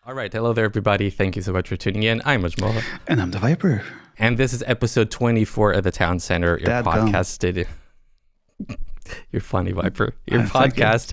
All right. Hello there, everybody. Thank you so much for tuning in. I'm Ajmal. And I'm the Viper. And this is episode 24 of the Town Center, your podcast. You're funny, Viper. Your podcast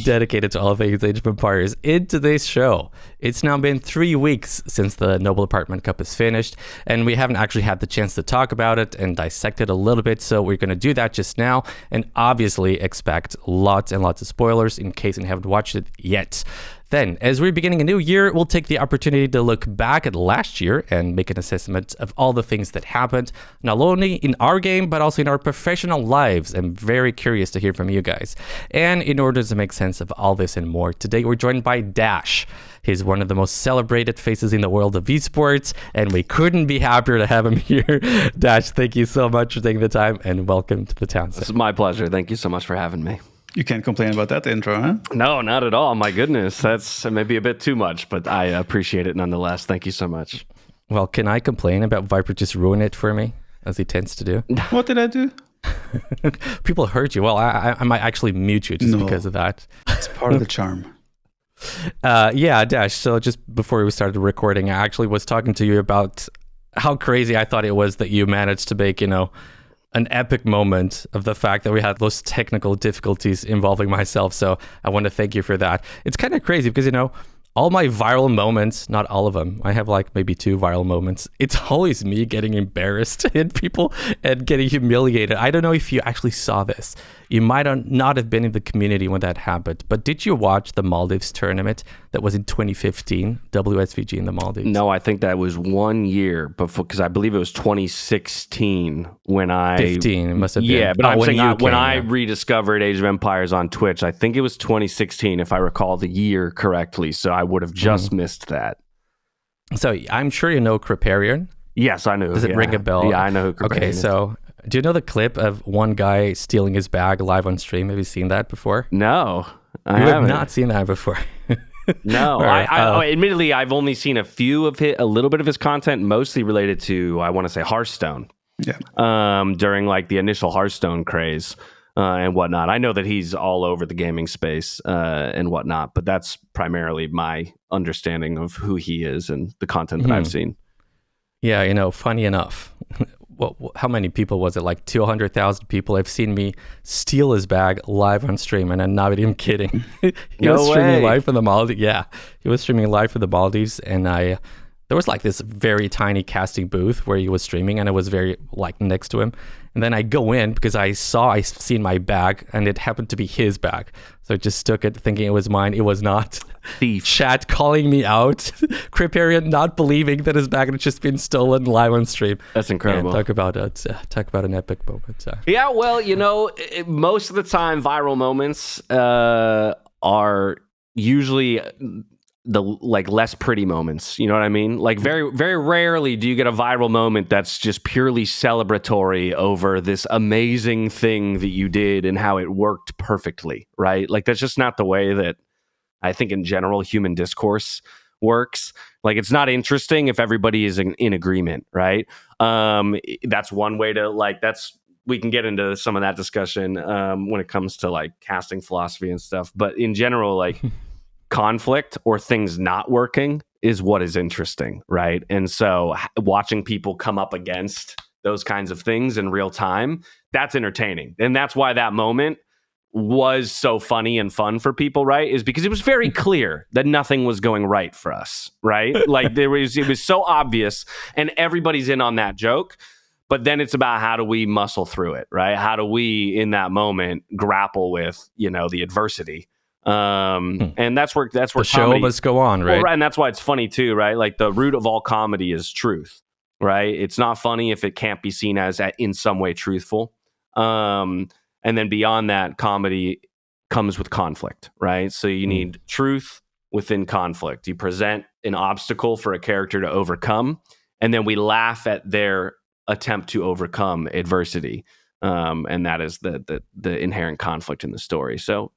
dedicated to all things Age of Empires. In today's show, it's now been 3 weeks since the Noble Apartment Cup is finished, and we haven't actually had the chance to talk about it and dissect it a little bit, so we're going to do that just now, and obviously expect lots and lots of spoilers in case you haven't watched it yet. Then, as we're beginning a new year, we'll take the opportunity to look back at last year and make an assessment of all the things that happened, not only in our game, but also in our professional lives. I'm very curious to hear from you guys. And in order to make sense of all this and more, today we're joined by Dash. He's one of the most celebrated faces in the world of esports, and we couldn't be happier to have him here. Dash, thank you so much for taking the time, and welcome to the Town Center. It's my pleasure. Thank you so much for having me. You can't complain about that intro, huh? No, not at all. My goodness, that's maybe a bit too much, but I appreciate it nonetheless. Thank you so much. Well, can I complain about Viper just ruin it for me, as he tends to do? What did I do? People hurt you. Well, I might actually mute you just because of that. It's part of the charm. Yeah, Dash. So just before we started recording, I actually was talking to you about how crazy I thought it was that you managed to make, an epic moment of the fact that we had those technical difficulties involving myself. So I want to thank you for that. It's kind of crazy because, all my viral moments, not all of them, I have like maybe 2 viral moments. It's always me getting embarrassed in people and getting humiliated. I don't know if you actually saw this. You might not have been in the community when that happened, but did you watch the Maldives tournament that was in 2015, WSVG in the Maldives? No, I think that was 1 year before, because I believe it was 2016 when I... 15, it must have been. Yeah, but I'm saying when I rediscovered Age of Empires on Twitch, I think it was 2016, if I recall the year correctly, so I would have just missed that. So I'm sure you know Kriparian. Yes, I know. Does it ring a bell? Yeah, I know who Kriparian is. So... do you know the clip of one guy stealing his bag live on stream? Have you seen that before? No, I haven't. have Not seen that before. No, right. Admittedly, I've only seen a little bit of his content, mostly related to, I want to say, Hearthstone. Yeah. During like the initial Hearthstone craze and whatnot. I know that he's all over the gaming space and whatnot, but that's primarily my understanding of who he is and the content that I've seen. Yeah, funny enough. Well, how many people was it? Like 200,000 people have seen me steal his bag live on stream, and I'm not even kidding. He was streaming live from the Maldives. Yeah, he was streaming live from the Maldives, and there was like this very tiny casting booth where he was streaming, and I was very like next to him. And then I go in because I seen my bag, and it happened to be his bag. So I just took it thinking it was mine. It was not. Thief. Chat calling me out. Kriparian not believing that his bag had just been stolen live on stream. That's incredible. Talk about an epic moment. Yeah, well, most of the time viral moments are usually the less pretty moments, you know what I mean? Like very, very rarely do you get a viral moment that's just purely celebratory over this amazing thing that you did and how it worked perfectly, right? Like that's just not the way that I think in general human discourse works. Like it's not interesting if everybody is in agreement, right? That's one way to we can get into some of that discussion when it comes to like casting philosophy and stuff. But in general, like conflict or things not working is what is interesting, right? And so watching people come up against those kinds of things in real time, that's entertaining. And that's why that moment was so funny and fun for people, right? Is because it was very clear that nothing was going right for us, right? Like it was so obvious and everybody's in on that joke. But then it's about how do we muscle through it, right? How do we in that moment grapple with, the adversity? And that's where the comedy, show must go on, right? Well, and that's why it's funny too, right? Like the root of all comedy is truth, right? It's not funny if it can't be seen as in some way truthful. And then beyond that, comedy comes with conflict, right? So you need truth within conflict. You present an obstacle for a character to overcome, and then we laugh at their attempt to overcome adversity. And that is the inherent conflict in the story. So,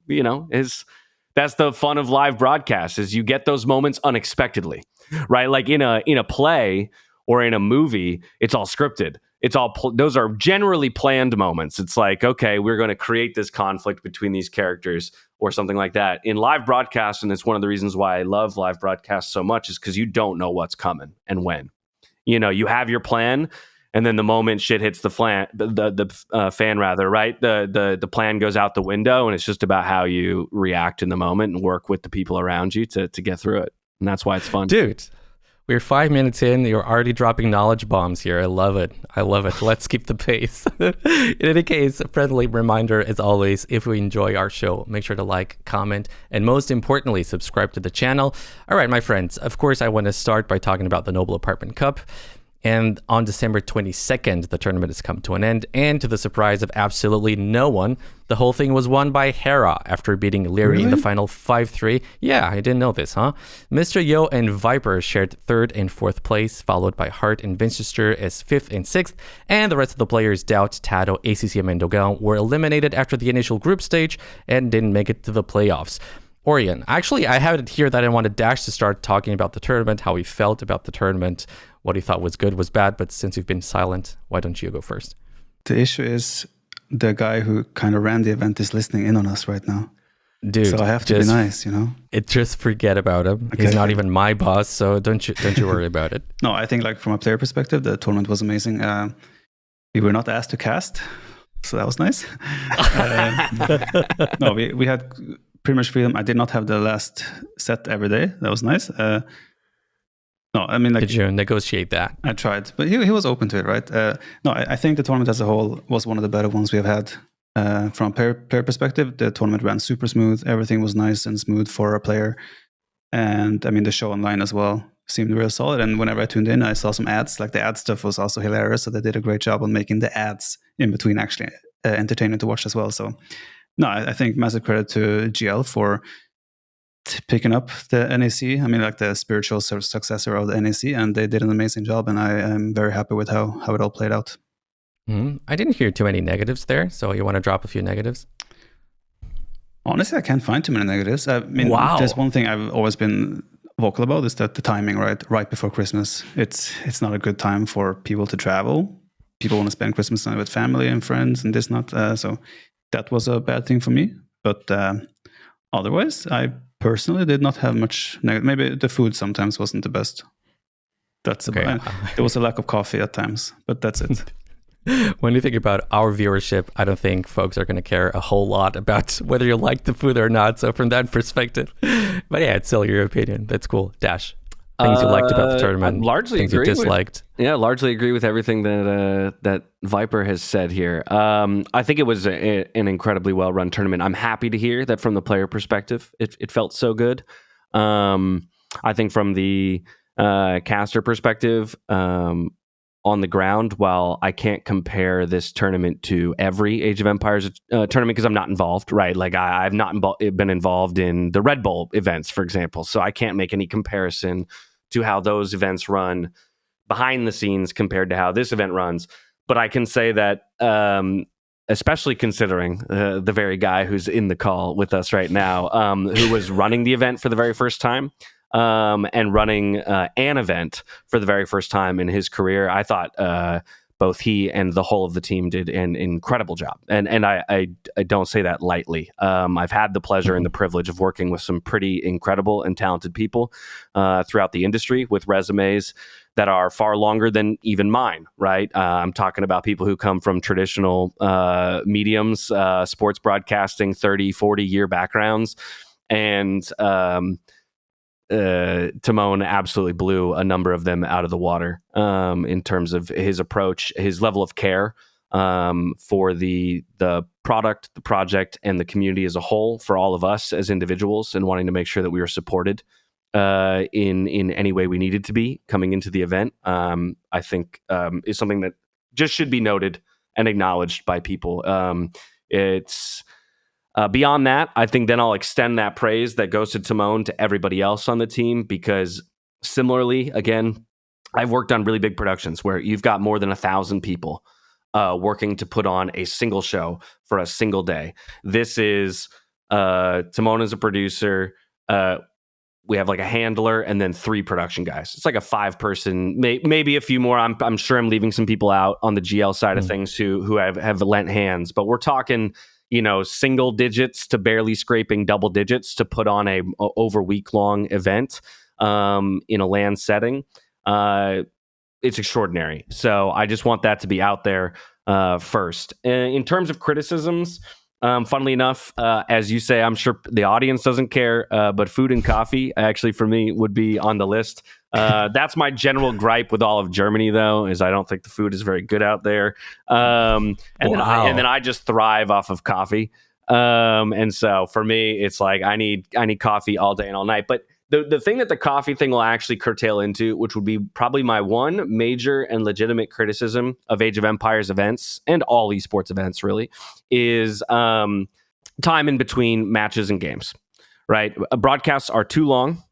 that's the fun of live broadcasts is you get those moments unexpectedly, right? Like in a play or in a movie, it's all scripted. those are generally planned moments. It's like, okay, we're going to create this conflict between these characters or something like that. In live broadcast, and it's one of the reasons why I love live broadcast so much, is because you don't know what's coming and when. You have your plan, and then the moment shit hits the fan, right? The plan goes out the window, and it's just about how you react in the moment and work with the people around you to get through it. And that's why it's fun. Dude, we're 5 minutes in. You're already dropping knowledge bombs here. I love it. Let's keep the pace. In any case, a friendly reminder, as always, if you enjoy our show, make sure to like, comment, and most importantly, subscribe to the channel. All right, my friends, of course, I want to start by talking about the Noble Apartment Cup. And on December 22nd, the tournament has come to an end. And to the surprise of absolutely no one, the whole thing was won by Hera after beating Leary in the final 5-3. Yeah, I didn't know this, huh? Mr. Yo and Viper shared 3rd and 4th place, followed by Hart and Winchester as 5th and 6th. And the rest of the players, Doubt, Tado, ACCM, and Dogan, were eliminated after the initial group stage and didn't make it to the playoffs. Orion, actually, I have it here that I wanted Dash to start talking about the tournament, how he felt about the tournament, what he thought was good, was bad, but since you've been silent, why don't you go first? The issue is the guy who kind of ran the event is listening in on us right now. Dude, so I have to be nice, Just forget about him. Okay. He's not even my boss, so don't you worry about it. No, I think from a player perspective, the tournament was amazing. We were not asked to cast, so that was nice. No, we had pretty much freedom. I did not have the last set every day. That was nice. No, I mean, did you negotiate that? I tried, but he was open to it, right? No, I think the tournament as a whole was one of the better ones we have had. From a player perspective, the tournament ran super smooth. Everything was nice and smooth for a player. And I mean, the show online as well seemed real solid. And whenever I tuned in, I saw some ads. Like the ad stuff was also hilarious. So they did a great job on making the ads in between actually entertaining to watch as well. So no, I think massive credit to GL for picking up the NAC. I mean, like the spiritual successor of the NAC, and they did an amazing job. And I am very happy with how it all played out. Mm-hmm. I didn't hear too many negatives there. So you want to drop a few negatives? Honestly, I can't find too many negatives. I mean, there's one thing I've always been vocal about is that the timing, right before Christmas, it's not a good time for people to travel. People want to spend Christmas night with family and friends and this, not. So that was a bad thing for me. But otherwise, I personally did not have much negative. Maybe the food sometimes wasn't the best. That's okay. There was a lack of coffee at times, but that's it. When you think about our viewership, I don't think folks are going to care a whole lot about whether you like the food or not. So from that perspective, but yeah, it's still your opinion. That's cool. Dash, things you liked about the tournament, largely things you disliked. Largely agree with everything that Viper has said here. I think it was an incredibly well-run tournament. I'm happy to hear that from the player perspective, it felt so good. I think from the caster perspective, on the ground, while I can't compare this tournament to every Age of Empires tournament because I'm not involved, right? Like I've not been involved in the Red Bull events, for example. So I can't make any comparison to how those events run behind the scenes compared to how this event runs. But I can say that, especially considering the very guy who's in the call with us right now, who was running the event for the very first time, and running an event for the very first time in his career, I thought both he and the whole of the team did an incredible job. And I don't say that lightly. I've had the pleasure and the privilege of working with some pretty incredible and talented people throughout the industry with resumes that are far longer than even mine, right? I'm talking about people who come from traditional mediums, sports broadcasting, 30, 40-year backgrounds. And Timon absolutely blew a number of them out of the water in terms of his approach, his level of care for the product, the project, and the community as a whole, for all of us as individuals, and wanting to make sure that we were supported in any way we needed to be coming into the event. I think is something that just should be noted and acknowledged by people. It's beyond that, I think then I'll extend that praise that goes to Timon to everybody else on the team, because similarly, again, I've worked on really big productions where you've got more than 1,000 people working to put on a single show for a single day. This is Timon as a producer, we have like a handler and then 3 production guys. It's like a 5-person, maybe a few more. I'm sure I'm leaving some people out on the GL side of things who have lent hands, but we're talking, single digits to barely scraping double digits to put on a over week-long event in a LAN setting. It's extraordinary. So I just want that to be out there first. In terms of criticisms, funnily enough, as you say, I'm sure the audience doesn't care, but food and coffee, actually, for me, would be on the list. That's my general gripe with all of Germany, though, is I don't think the food is very good out there. And then I just thrive off of coffee. And so for me, it's like I need coffee all day and all night. But the thing that the coffee thing will actually curtail into, which would be probably my one major and legitimate criticism of Age of Empires events and all esports events, really, is time in between matches and games, right? Broadcasts are too long,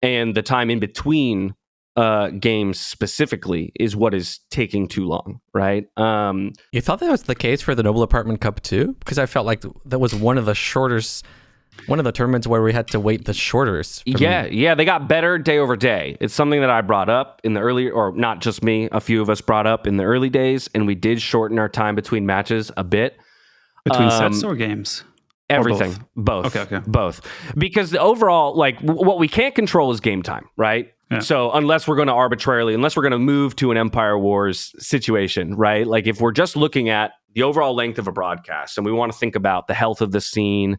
and the time in between games specifically is what is taking too long, right? You thought that was the case for the Noble Apartment Cup too? Because I felt like that was one of the tournaments where we had to wait the shortest. Yeah, they got better day over day. It's something that I brought up in the early, or not just me, a few of us brought up in the early days, and we did shorten our time between matches a bit. Between sets or games? Everything. Both. Okay. Both. Because the overall, like, what we can't control is game time, right? Yeah. So unless we're going to move to an Empire Wars situation, right? Like if we're just looking at the overall length of a broadcast and we want to think about the health of the scene,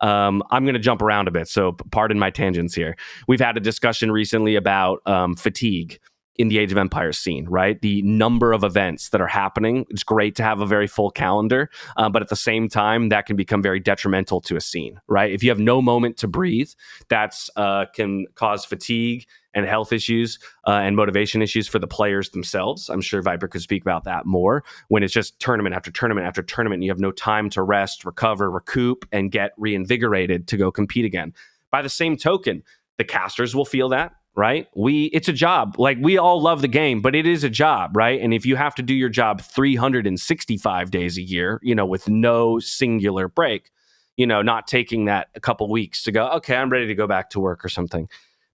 I'm going to jump around a bit, so pardon my tangents here. We've had a discussion recently about fatigue in the Age of Empires scene, right? The number of events that are happening. It's great to have a very full calendar, but at the same time, that can become very detrimental to a scene, right? If you have no moment to breathe, that's can cause fatigue and health issues and motivation issues for the players themselves. I'm sure Viper could speak about that more. When it's just tournament after tournament after tournament, and you have no time to rest, recover, recoup, and get reinvigorated to go compete again. By the same token, the casters will feel that, right? It's a job. Like, we all love the game, but it is a job, right? And if you have to do your job 365 days a year, with no singular break, not taking that a couple weeks to go, okay, I'm ready to go back to work or something,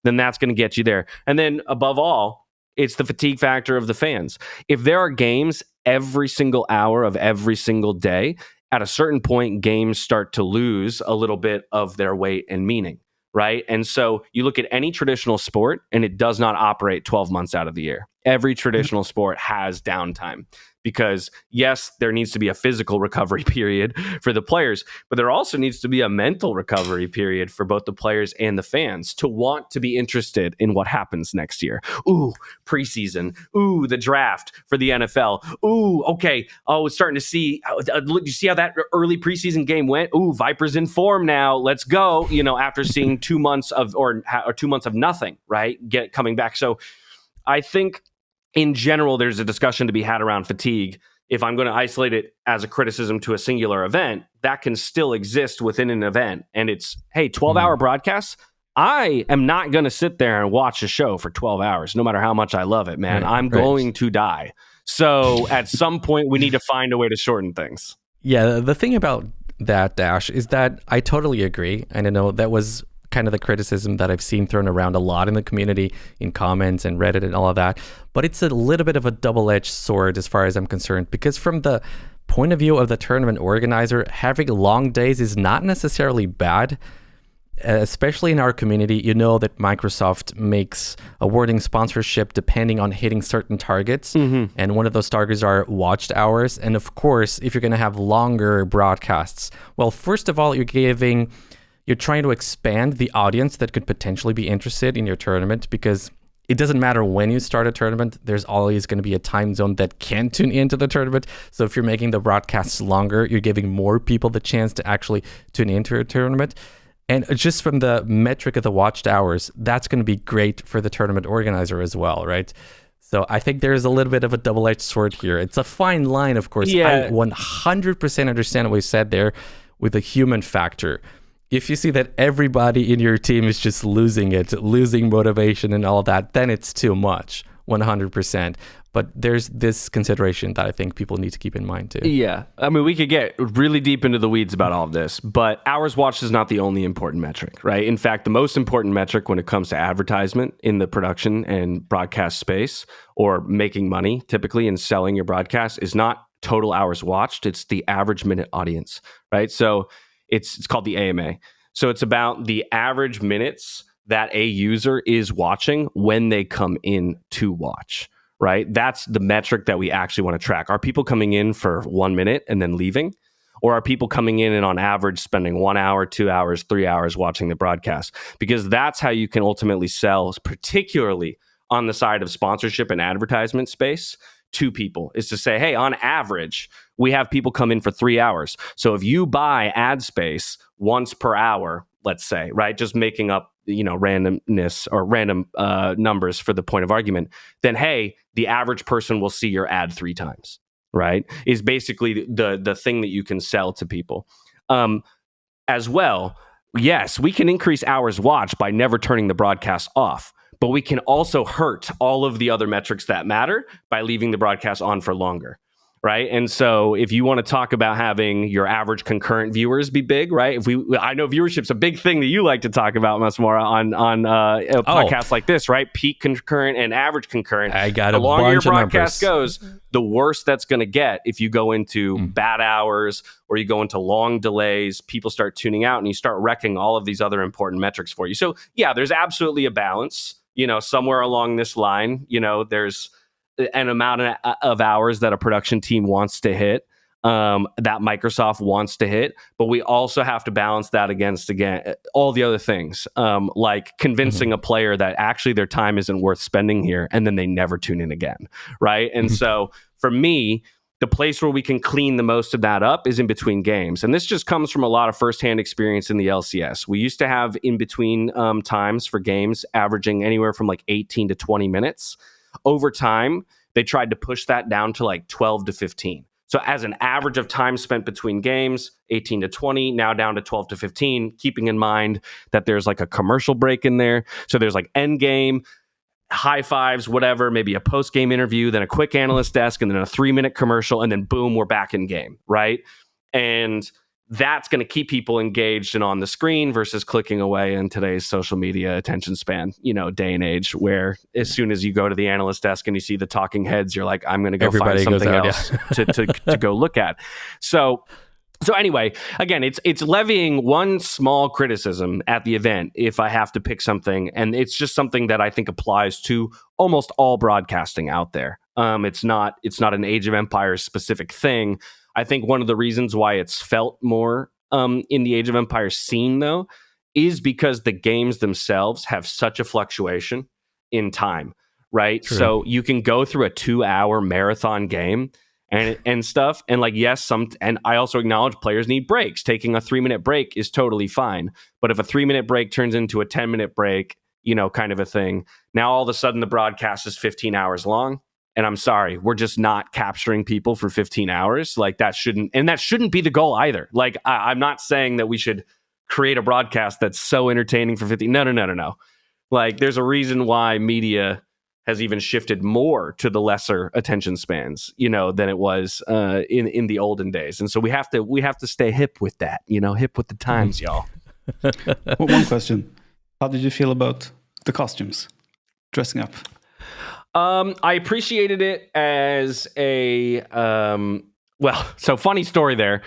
then that's going to get you there. And then above all, it's the fatigue factor of the fans. If there are games every single hour of every single day, at a certain point, games start to lose a little bit of their weight and meaning, right? And so you look at any traditional sport, and it does not operate 12 months out of the year. Every traditional sport has downtime because, yes, there needs to be a physical recovery period for the players, but there also needs to be a mental recovery period for both the players and the fans to want to be interested in what happens next year. Ooh, preseason. Ooh, the draft for the NFL. Ooh, okay. Oh, it's starting to see. You see how that early preseason game went? Ooh, Viper's in form now. Let's go. After seeing 2 months of or 2 months of nothing, right? Coming back. So I think in general, there's a discussion to be had around fatigue. If I'm going to isolate it as a criticism to a singular event, that can still exist within an event. And it's, hey, 12-hour broadcasts. I am not going to sit there and watch a show for 12 hours, no matter how much I love it, man. I'm going to die. So at some point, we need to find a way to shorten things. Yeah, the thing about that, Dash, is that I totally agree. And I know that was kind of the criticism that I've seen thrown around a lot in the community, in comments and Reddit and all of that. But it's a little bit of a double-edged sword as far as I'm concerned, because from the point of view of the tournament organizer, having long days is not necessarily bad. Especially in our community, you know that Microsoft makes awarding sponsorship depending on hitting certain targets. Mm-hmm. And one of those targets are watched hours. And of course, if you're going to have longer broadcasts, well, first of all, you're trying to expand the audience that could potentially be interested in your tournament, because it doesn't matter when you start a tournament, there's always going to be a time zone that can tune into the tournament. So if you're making the broadcasts longer, you're giving more people the chance to actually tune into a tournament. And just from the metric of the watched hours, that's going to be great for the tournament organizer as well, right? So I think there's a little bit of a double-edged sword here. It's a fine line, of course. Yeah. I 100% understand what you said there with the human factor. If you see that everybody in your team is just losing motivation and all that, then it's too much. 100%. But there's this consideration that I think people need to keep in mind too. Yeah. I mean, we could get really deep into the weeds about all of this, but hours watched is not the only important metric, right? In fact, the most important metric when it comes to advertisement in the production and broadcast space, or making money typically and selling your broadcast, is not total hours watched. It's the average minute audience, right? So it's called the AMA. So it's about the average minutes that a user is watching when they come in to watch. Right? That's the metric that we actually want to track. Are people coming in for 1 minute and then leaving? Or are people coming in and on average spending 1 hour, 2 hours, 3 hours watching the broadcast? Because that's how you can ultimately sell, particularly on the side of sponsorship and advertisement space, to people, is to say, hey, on average, we have people come in for 3 hours. So if you buy ad space once per hour, let's say, right, just making up, randomness or random numbers for the point of argument, then, hey, the average person will see your ad 3 times, right? Is basically the thing that you can sell to people. As well, yes, we can increase hours watched by never turning the broadcast off, but we can also hurt all of the other metrics that matter by leaving the broadcast on for longer. Right. And so if you want to talk about having your average concurrent viewers be big, right? I know viewership's a big thing that you like to talk about much more on podcasts like this, right? Peak concurrent and average concurrent. I got the a longer your bunch of broadcast numbers. goes, the worse that's going to get if you go into bad hours or you go into long delays, people start tuning out and you start wrecking all of these other important metrics for you. So yeah, there's absolutely a balance, somewhere along this line, there's an amount of hours that a production team wants to hit, that Microsoft wants to hit, but we also have to balance that against, again, all the other things, like convincing a player that actually their time isn't worth spending here, and then they never tune in again, right? And so for me, the place where we can clean the most of that up is in between games. And this just comes from a lot of firsthand experience in the LCS. We used to have in between times for games averaging anywhere from like 18 to 20 minutes. Over time, they tried to push that down to like 12 to 15. So as an average of time spent between games, 18 to 20, now down to 12 to 15, keeping in mind that there's like a commercial break in there. So there's like end game, high fives, whatever, maybe a post-game interview, then a quick analyst desk, and then a 3-minute commercial, and then boom, we're back in game, right? And that's going to keep people engaged and on the screen versus clicking away in today's social media attention span, day and age, where as soon as you go to the analyst desk and you see the talking heads, you're like, I'm going to go find something else to go look at. So anyway, again, it's levying one small criticism at the event if I have to pick something, and it's just something that I think applies to almost all broadcasting out there. It's not an Age of Empires specific thing. I think one of the reasons why it's felt more in the Age of Empires scene, though, is because the games themselves have such a fluctuation in time, right? True. So you can go through a 2-hour marathon game and stuff, and like, yes, and I also acknowledge players need breaks. Taking a 3-minute break is totally fine, but if a 3-minute break turns into a 10-minute break, kind of a thing, now all of a sudden the broadcast is 15 hours long. And I'm sorry, we're just not capturing people for 15 hours. Like that shouldn't be the goal either. Like I'm not saying that we should create a broadcast that's so entertaining for 15. No. Like there's a reason why media has even shifted more to the lesser attention spans, than it was in the olden days. And so we have to stay hip with that, hip with the times, y'all. Well, one question: how did you feel about the costumes, dressing up? I appreciated it as a so funny story there.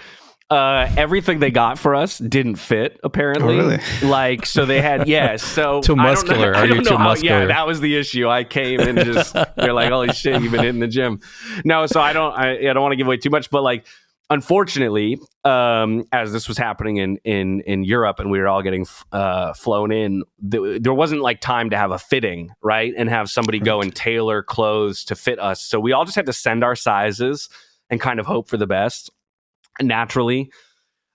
Everything they got for us didn't fit, apparently. Oh, really? Like, so they had, so too muscular. Are you too muscular? Yeah, that was the issue. I came and just, they're like, holy shit, you've been hitting the gym. No, so I don't want to give away too much, but like, unfortunately, as this was happening in Europe and we were all getting flown in, there wasn't like time to have a fitting, right? And have somebody go and tailor clothes to fit us. So we all just had to send our sizes and kind of hope for the best. Naturally,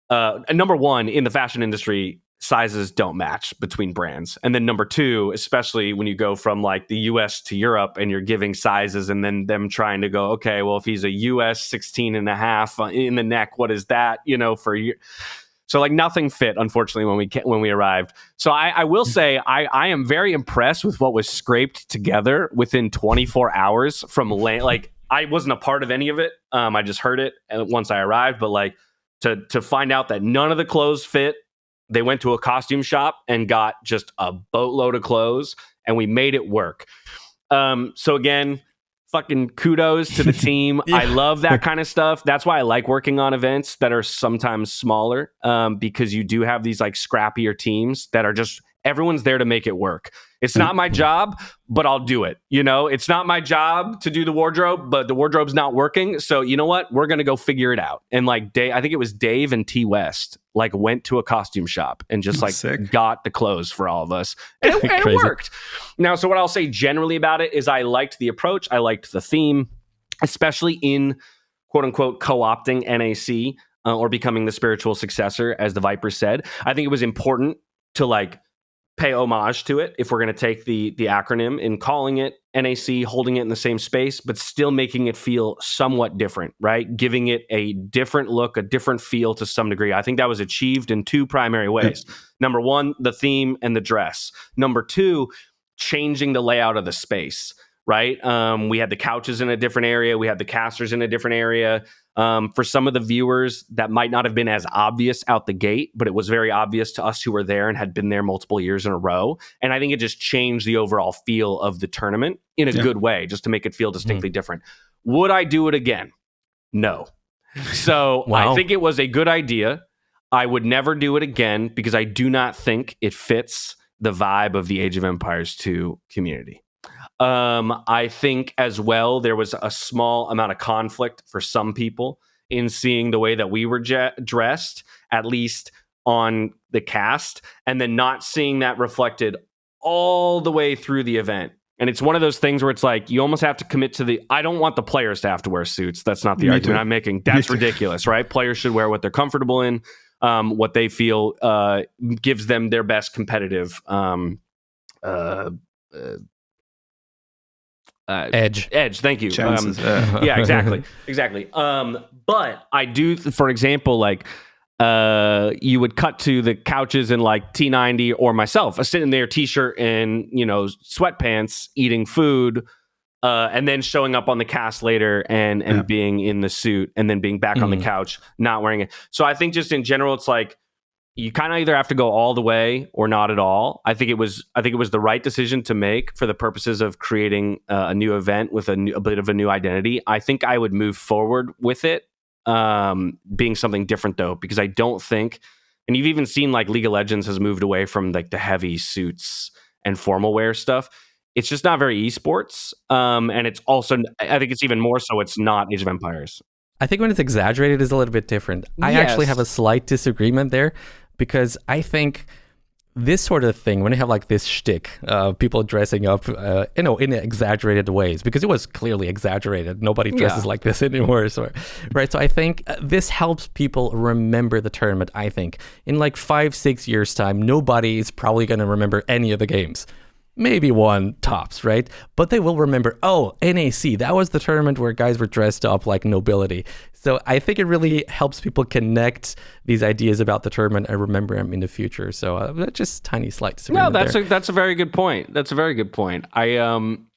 number one, in the fashion industry, sizes don't match between brands. And then number two, especially when you go from like the US to Europe and you're giving sizes and then them trying to go, okay, well, if he's a US 16 and a half in the neck, what is that, for you? So like nothing fit, unfortunately, when we arrived. So I will say I am very impressed with what was scraped together within 24 hours from land. Like I wasn't a part of any of it. I just heard it once I arrived. But like to find out that none of the clothes fit, they went to a costume shop and got just a boatload of clothes, and we made it work. So again, fucking kudos to the team. I love that kind of stuff. That's why I like working on events that are sometimes smaller, because you do have these like scrappier teams that are just, everyone's there to make it work. It's not my job, but I'll do it. You know, it's not my job to do the wardrobe, but the wardrobe's not working. So you know what? We're going to go figure it out. And like I think it was Dave and T West, like went to a costume shop and just got the clothes for all of us. And it worked. Now, so what I'll say generally about it is I liked the approach. I liked the theme, especially in quote unquote co-opting NAC or becoming the spiritual successor, as the Viper said. I think it was important to like pay homage to it, if we're going to take the acronym, in calling it NAC, holding it in the same space, but still making it feel somewhat different, right? Giving it a different look, a different feel to some degree. I think that was achieved in two primary ways. Number one, the theme and the dress. Number two, changing the layout of the space, right? We had the couches in a different area. We had the casters in a different area. For some of the viewers, that might not have been as obvious out the gate, but it was very obvious to us who were there and had been there multiple years in a row. And I think it just changed the overall feel of the tournament in a good way, just to make it feel distinctly different. Would I do it again? No. So I think it was a good idea. I would never do it again because I do not think it fits the vibe of the Age of Empires 2 community. I think as well, there was a small amount of conflict for some people in seeing the way that we were dressed, at least on the cast, and then not seeing that reflected all the way through the event. And it's one of those things where it's like, you almost have to commit to I don't want the players to have to wear suits. That's not the argument I'm making. That's ridiculous, right? Players should wear what they're comfortable in, what they feel gives them their best competitive edge. Thank you. Yeah, exactly. But I do, for example, like you would cut to the couches in like T90 or myself, sitting there, t-shirt and sweatpants, eating food, and then showing up on the cast later and being in the suit, and then being back on the couch, not wearing it. So I think just in general, it's like, you kind of either have to go all the way or not at all. I think it was the right decision to make for the purposes of creating a new event with a bit of a new identity. I think I would move forward with it being something different, though, because I don't think, and you've even seen like League of Legends has moved away from like the heavy suits and formal wear stuff. It's just not very esports. And it's also, I think it's even more so, it's not Age of Empires. I think when it's exaggerated is a little bit different. I actually have a slight disagreement there, because I think this sort of thing, when you have like this shtick, people dressing up, in exaggerated ways, because it was clearly exaggerated. Nobody dresses like this anymore, right? So I think this helps people remember the tournament. I think in like 5-6 years time, nobody is probably going to remember any of the games. Maybe one tops, right? But they will remember, NAC, that was the tournament where guys were dressed up like nobility. So I think it really helps people connect these ideas about the tournament and remember them in the future. So just tiny slight disagreement. No, that's a very good point. That's a very good point. And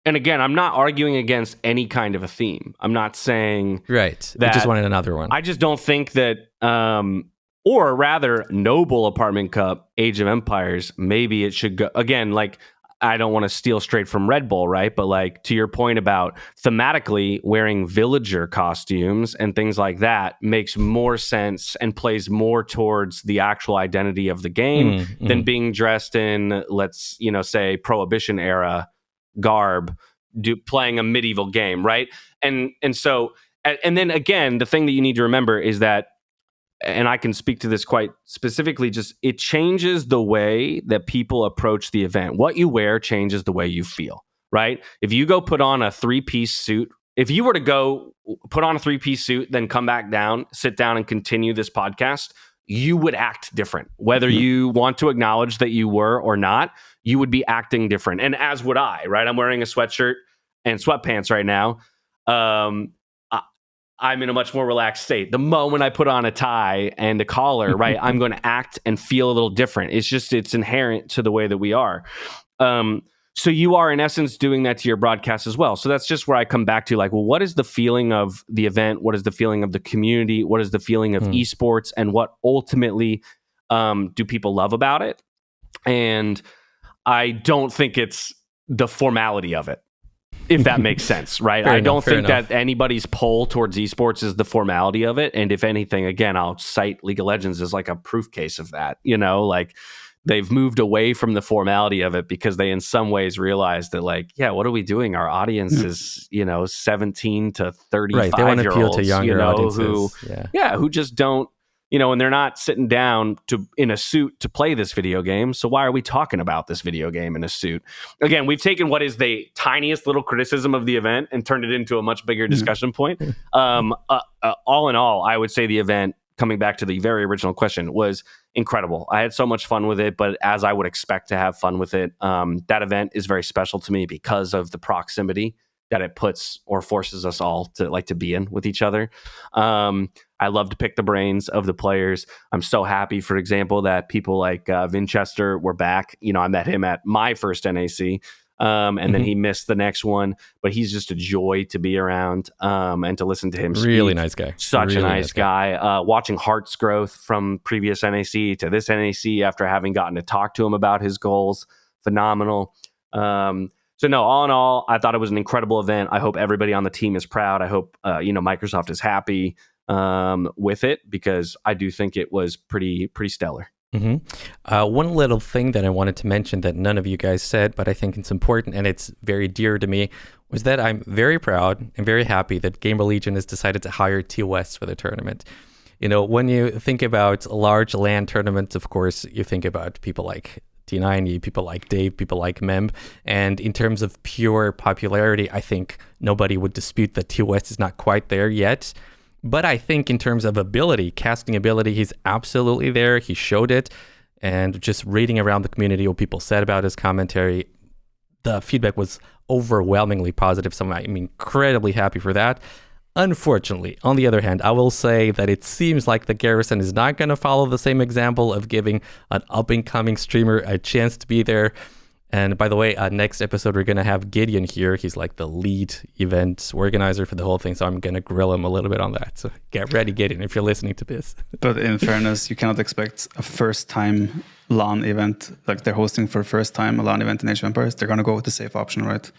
again, I'm not arguing against any kind of a theme. I'm not saying that you just wanted another one. I just don't think that or rather, Noble Apartment Cup, Age of Empires, maybe it should go again. Like, I don't want to steal straight from Red Bull, right? But like, to your point about thematically wearing villager costumes and things like that makes more sense and plays more towards the actual identity of the game than being dressed in, let's say, Prohibition era garb, playing a medieval game, right? And so, and then again, the thing that you need to remember is that, and I can speak to this quite specifically, just it changes the way that people approach the event. What you wear changes the way you feel, right? If you go put on a 3-piece suit, if you were to go put on a 3-piece suit, then come back down, sit down and continue this podcast, you would act different. Whether you want to acknowledge that you were or not, you would be acting different. And as would I, right? I'm wearing a sweatshirt and sweatpants right now. I'm in a much more relaxed state. The moment I put on a tie and a collar, right, I'm going to act and feel a little different. It's inherent to the way that we are. So you are in essence doing that to your broadcast as well. So that's just where I come back to, like, well, what is the feeling of the event? What is the feeling of the community? What is the feeling of esports? And what ultimately do people love about it? And I don't think it's the formality of it, if that makes sense, right? I don't think that anybody's pull towards esports is the formality of it. And if anything, again, I'll cite League of Legends as like a proof case of that, like they've moved away from the formality of it because they in some ways realized that, like, yeah, what are we doing? Our audience is, 17 to 35-year-olds, to younger audiences. who just don't, and they're not sitting down in a suit to play this video game. So why are we talking about this video game in a suit? Again, we've taken what is the tiniest little criticism of the event and turned it into a much bigger discussion point. All in all, I would say the event, coming back to the very original question, was incredible. I had so much fun with it, but as I would expect to have fun with it, that event is very special to me because of the proximity that it puts or forces us all to be in with each other. I love to pick the brains of the players. I'm so happy, for example, that people like Vinchester were back. I met him at my first NAC. And then he missed the next one, but he's just a joy to be around and to listen to him speak. Really nice guy. Such really a nice guy. Watching Hart's growth from previous NAC to this NAC after having gotten to talk to him about his goals, phenomenal. So no, all in all, I thought it was an incredible event. I hope everybody on the team is proud. I hope Microsoft is happy with it, because I do think it was pretty stellar. One little thing that I wanted to mention that none of you guys said, but I think it's important and it's very dear to me, was that I'm very proud and very happy that Gamer Legion has decided to hire TOS for the tournament. When you think about large LAN tournaments, of course, you think about people like T90, people like Dave, people like Mem. And in terms of pure popularity, I think nobody would dispute that TOS is not quite there yet. But I think in terms of ability, casting ability, he's absolutely there. He showed it. And just reading around the community what people said about his commentary, the feedback was overwhelmingly positive. So I'm incredibly happy for that. Unfortunately, on the other hand, I will say that it seems like the Garrison is not going to follow the same example of giving an up-and-coming streamer a chance to be there. And by the way, next episode, we're going to have Gideon here. He's like the lead event organizer for the whole thing. So I'm going to grill him a little bit on that. So get ready, Gideon, if you're listening to this. But in fairness, you cannot expect a first-time LAN event, like they're hosting for first time a LAN event in Age of Empires. They're going to go with the safe option, right?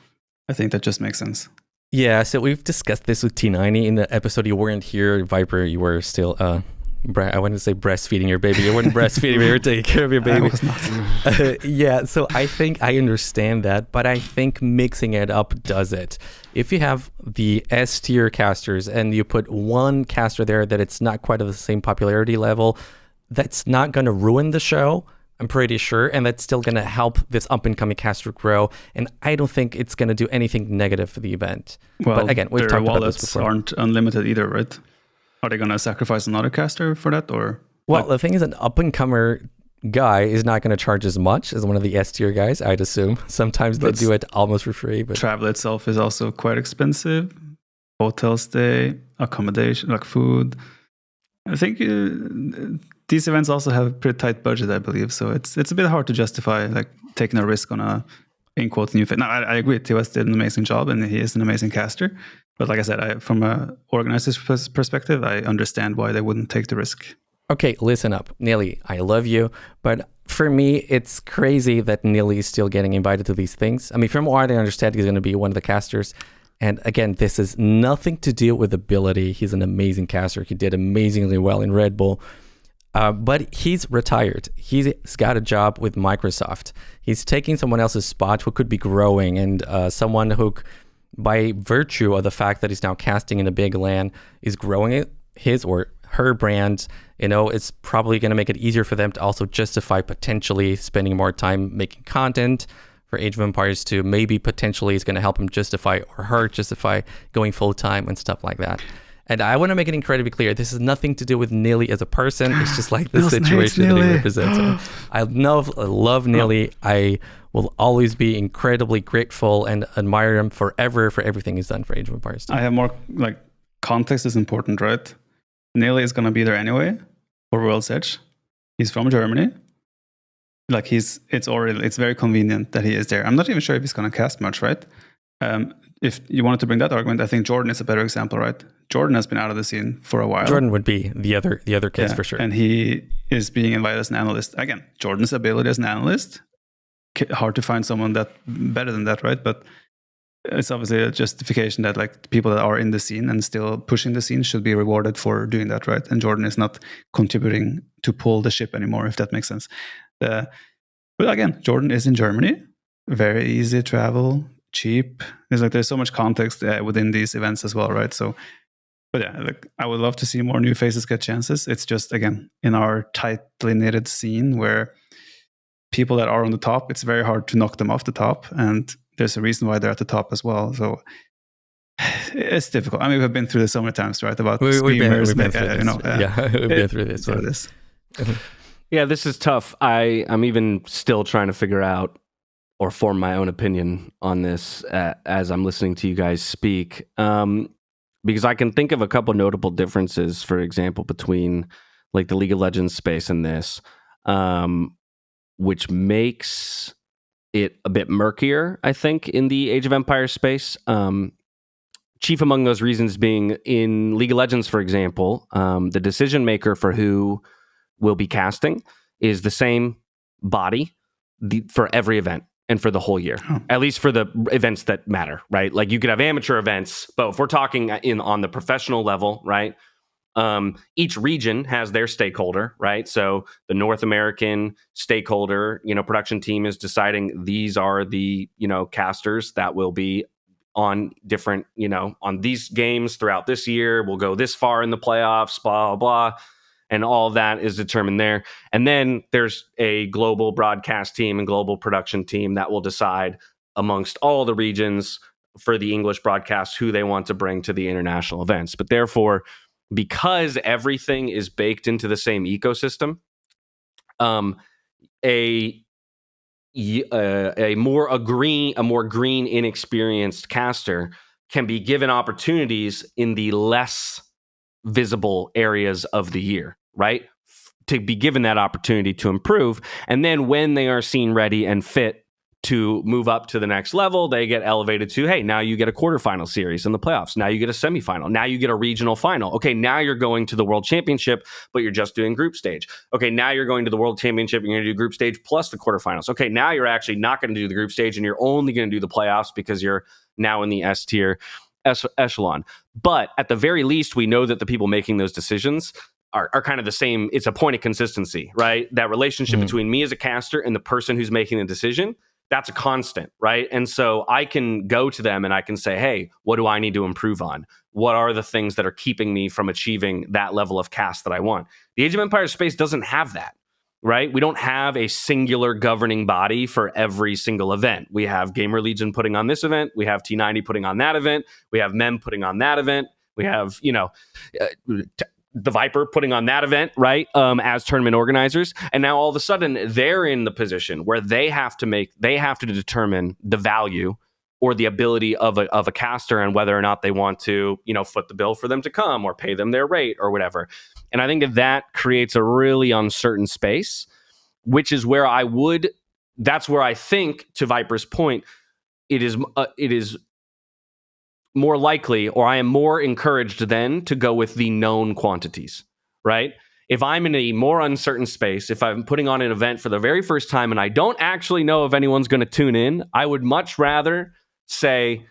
I think that just makes sense. Yeah, so we've discussed this with T90 in the episode. You weren't here, Viper. You were still, I wanted to say breastfeeding your baby. You weren't breastfeeding, you were taking care of your baby. I was not. Yeah, so I think I understand that, but I think mixing it up does it. If you have the S tier casters and you put one caster there that it's not quite at the same popularity level, that's not going to ruin the show, I'm pretty sure, and that's still going to help this up-and-coming caster grow, and I don't think it's going to do anything negative for the event. Well, but again, we've talked about this wallets before. aren't unlimited either, right? Are they going to sacrifice another caster for that, or? Well, the thing is, an up-and-comer guy is not going to charge as much as one of the S-tier guys, I'd assume. Sometimes they do it almost for free. But travel itself is also quite expensive. Hotel stay, accommodation, like food. I think these events also have a pretty tight budget, I believe. So it's a bit hard to justify like taking a risk on a, in quote, new fit. Now, I agree. TOS did an amazing job and he is an amazing caster. But like I said, from an organizer's perspective, I understand why they wouldn't take the risk. Okay, listen up. Nilly, I love you. But for me, it's crazy that Nilly is still getting invited to these things. I mean, from what I understand, he's going to be one of the casters. And again, this is nothing to do with ability. He's an amazing caster. He did amazingly well in Red Bull. But he's retired. He's got a job with Microsoft. He's taking someone else's spot who could be growing, and someone who, by virtue of the fact that he's now casting in a big LAN, is growing his or her brand. You know, it's probably going to make it easier for them to also justify potentially spending more time making content for Age of Empires 2. Maybe potentially it's going to help him justify, or her justify, going full time and stuff like that. And I want to make it incredibly clear, this has nothing to do with Nilly as a person. It's just like the situation that he represents. I love Nilly. I will always be incredibly grateful and admire him forever for everything he's done for Age of Empires 2. I have more like context is important, right? Nearly is going to be there anyway for World's Edge. He's from Germany. Like it's very convenient that he is there. I'm not even sure if he's going to cast much, right? If you wanted to bring that argument, I think Jordan is a better example, right? Jordan has been out of the scene for a while. Jordan would be the other case for sure. And he is being invited as an analyst. Again, Jordan's ability as an analyst, hard to find someone that better than that, right? But it's obviously a justification that like people that are in the scene and still pushing the scene should be rewarded for doing that, right? And Jordan is not contributing to pull the ship anymore, if that makes sense. But again, Jordan is in Germany, very easy travel, cheap. There's so much context within these events as well, right? So, but yeah, like I would love to see more new faces get chances. It's just, again, in our tightly knitted scene where people that are on the top, it's very hard to knock them off the top, and there's a reason why they're at the top as well. So it's difficult. I mean, we've been through this so many times, right? About we've been through this. We've been through this. What it is. Yeah, this is tough. I'm even still trying to figure out or form my own opinion on this as I'm listening to you guys speak. Because I can think of a couple notable differences, for example, between like the League of Legends space and this, which makes it a bit murkier, I think, in the Age of Empires space. Chief among those reasons being in League of Legends, for example, the decision maker for who will be casting is the same body for every event and for the whole year, at least for the events that matter, right? Like you could have amateur events, but if we're talking on the professional level, right? Each region has their stakeholder, right? So the North American stakeholder, production team is deciding these are the, casters that will be on different, on these games throughout this year. We'll go this far in the playoffs, blah, blah, blah. And all of that is determined there. And then there's a global broadcast team and global production team that will decide amongst all the regions for the English broadcast who they want to bring to the international events. But therefore, because everything is baked into the same ecosystem, a more green, inexperienced caster can be given opportunities in the less visible areas of the year, right? To be given that opportunity to improve. And then when they are seen ready and fit to move up to the next level, they get elevated to, hey, now you get a quarterfinal series in the playoffs. Now you get a semifinal. Now you get a regional final. Okay, now you're going to the World Championship, but you're just doing group stage. Okay, now you're going to the World Championship and you're going to do group stage plus the quarterfinals. Okay, now you're actually not going to do the group stage and you're only going to do the playoffs because you're now in the S tier echelon. But at the very least, we know that the people making those decisions are kind of the same. It's a point of consistency, right? That relationship between me as a caster and the person who's making the decision, that's a constant, right? And so I can go to them and I can say, hey, what do I need to improve on? What are the things that are keeping me from achieving that level of cast that I want? The Age of Empires space doesn't have that, right? We don't have a singular governing body for every single event. We have Gamer Legion putting on this event. We have T90 putting on that event. We have MEM putting on that event. We have, the Viper putting on that event, right? As tournament organizers. And now all of a sudden they're in the position where they have to determine the value or the ability of a caster and whether or not they want to, foot the bill for them to come or pay them their rate or whatever. And I think that creates a really uncertain space, which is where that's where I think, to Viper's point, it is more likely, or I am more encouraged then to go with the known quantities, right? If I'm in a more uncertain space, if I'm putting on an event for the very first time and I don't actually know if anyone's going to tune in, I would much rather say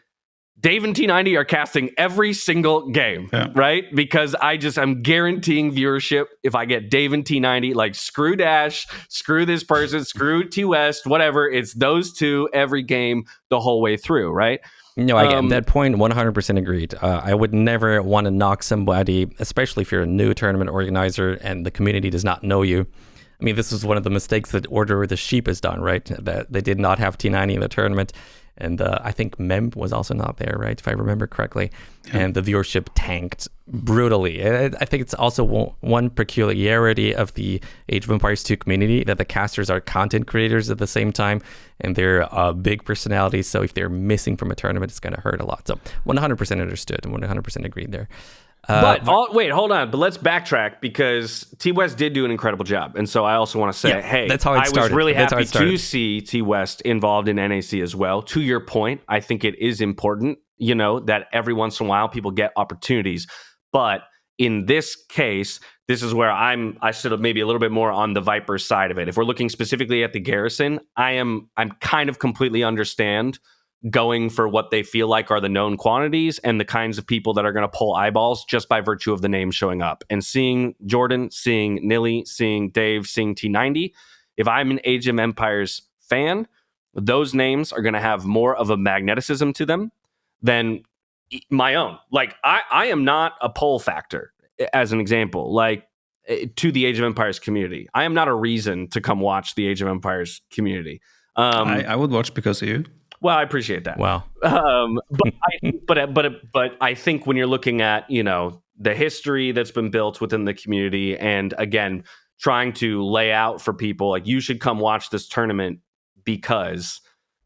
Dave and T90 are casting every single game, right? Because I'm guaranteeing viewership if I get Dave and T90, like screw Dash, screw this person, screw T West, whatever. It's those two every game the whole way through, right? No, I get that point. 100% agreed. I would never want to knock somebody, especially if you're a new tournament organizer and the community does not know you. I mean, this is one of the mistakes that Order of the Sheep has done, right? That they did not have T90 in the tournament. and I think Mem was also not there, right, if I remember correctly. And the viewership tanked brutally. And I think it's also one peculiarity of the Age of Empires 2 community, that the casters are content creators at the same time, and they're big personalities, so if they're missing from a tournament, it's going to hurt a lot. So 100% understood and 100% agreed there. Wait, hold on. But let's backtrack, because T West did do an incredible job. And so I also want to say, hey, that's how it started. I was really happy to see T West involved in NAC as well. To your point, I think it is important, that every once in a while people get opportunities. But in this case, this is where I stood maybe a little bit more on the Viper side of it. If we're looking specifically at the Garrison, I'm kind of completely understand going for what they feel like are the known quantities and the kinds of people that are going to pull eyeballs just by virtue of the name showing up. And seeing Jordan, seeing Nilly, seeing Dave, seeing T90, if I'm an Age of Empires fan, those names are going to have more of a magneticism to them than my own. Like, I am not a pull factor, as an example, like to the Age of Empires community. I am not a reason to come watch the Age of Empires community. I would watch because of you. Well, I appreciate that. Wow. But I think when you're looking at, the history that's been built within the community, and again, trying to lay out for people, like, you should come watch this tournament because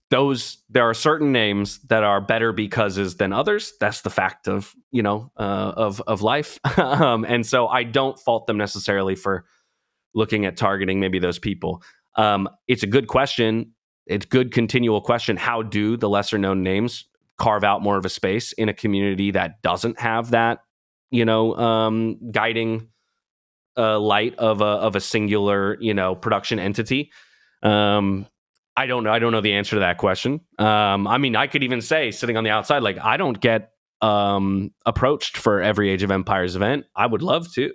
there are certain names that are better becauses than others. That's the fact of, of life. And so I don't fault them necessarily for looking at targeting maybe those people. It's a good question. It's good continual question. How do the lesser known names carve out more of a space in a community that doesn't have that, guiding light of a singular, production entity? I don't know. I don't know the answer to that question. I could even say, sitting on the outside, like, I don't get approached for every Age of Empires event. I would love to,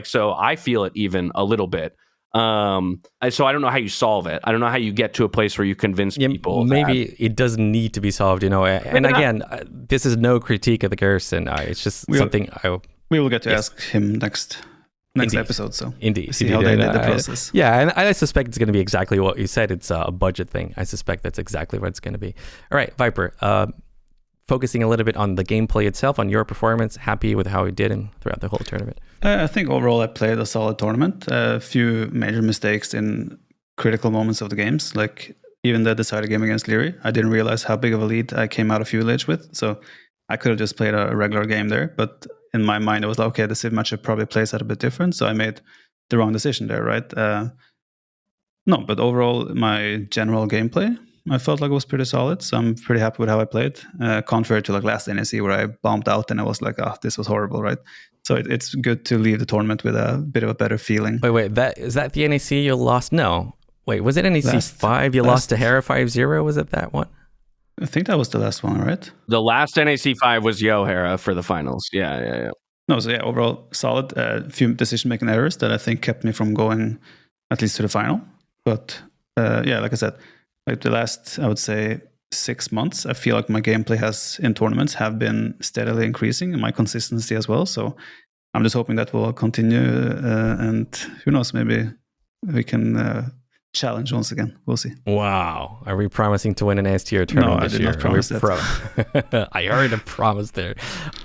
so I feel it even a little bit. So I don't know how you solve it. I don't know how you get to a place where you convince people. Maybe it doesn't need to be solved, And again, this is no critique of the Garrison. It's just something we will get to ask him next episode. So indeed, see how they did the process. And I suspect it's going to be exactly what you said. It's a budget thing. I suspect that's exactly what it's going to be. All right, Viper. Focusing a little bit on the gameplay itself, on your performance, happy with how you did throughout the whole tournament? I think overall I played a solid tournament. A few major mistakes in critical moments of the games, like even the decided game against Leary. I didn't realize how big of a lead I came out of Fuel Age with, so I could have just played a regular game there. But in my mind, I was like, okay, the Civ matchup probably plays out a bit different, so I made the wrong decision there, right? But overall, my general gameplay, I felt like it was pretty solid, so I'm pretty happy with how I played. Contrary to like last NAC where I bombed out and I was like, this was horrible, right? So it's good to leave the tournament with a bit of a better feeling. Wait, is that the NAC you lost? No. Wait, was it NAC 5 you lost to Hera 5-0? Was it that one? I think that was the last one, right? The last NAC 5 was Yo Hera for the finals. Yeah. No, so yeah, overall solid. A few decision-making errors that I think kept me from going at least to the final. But like I said, like the last, I would say, 6 months, I feel like my gameplay in tournaments have been steadily increasing, and my consistency as well. So I'm just hoping that will continue, and who knows, maybe we can challenge once again. We'll see. Wow. Are we promising to win an S-tier tournament this year? No, I did not promise that. I heard a promise there.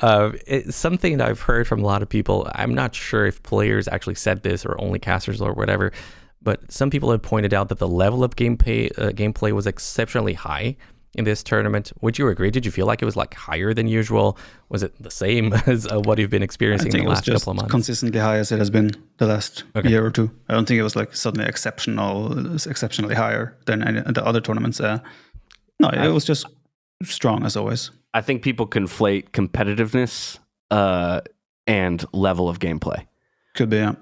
It's something that I've heard from a lot of people. I'm not sure if players actually said this or only casters or whatever, but some people have pointed out that the level of gameplay was exceptionally high in this tournament. Would you agree? Did you feel like it was like higher than usual? Was it the same as what you've been experiencing in the last couple of months? Consistently high as it has been the last year or two. I don't think it was like suddenly exceptionally higher than the other tournaments. It was just strong as always. I think people conflate competitiveness and level of gameplay. Could be, yeah.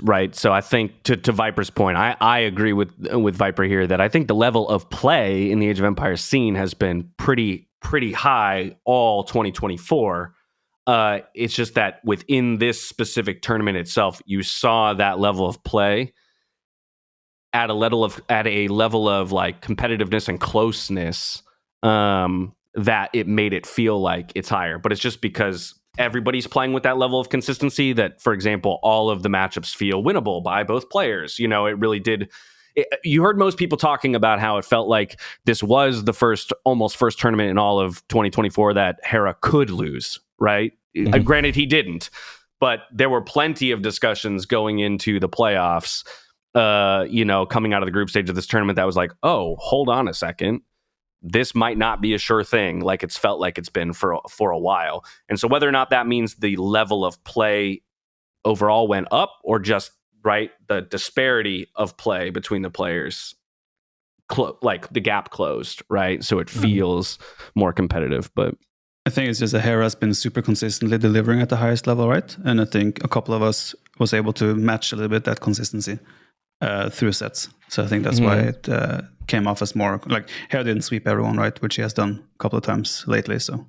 Right. So I think to Viper's point, I agree with Viper here that I think the level of play in the Age of Empires scene has been pretty high all 2024. It's just that within this specific tournament itself, you saw that level of play at a level of like competitiveness and closeness that it made it feel like it's higher. But it's just because everybody's playing with that level of consistency that, for example, all of the matchups feel winnable by both players. It really did you heard most people talking about how it felt like this was the almost first tournament in all of 2024 that Hera could lose, right? Granted, he didn't, but there were plenty of discussions going into the playoffs, coming out of the group stage of this tournament that was like, oh, hold on a second. This might not be a sure thing like it's felt like it's been for a while. And so whether or not that means the level of play overall went up or just, right, the disparity of play between the players, like the gap closed, right? So it feels more competitive. But I think it's just that Hera has been super consistently delivering at the highest level, right? And I think a couple of us was able to match a little bit that consistency through sets. So I think that's why it came off as more like Hera didn't sweep everyone, right? Which he has done a couple of times lately. So,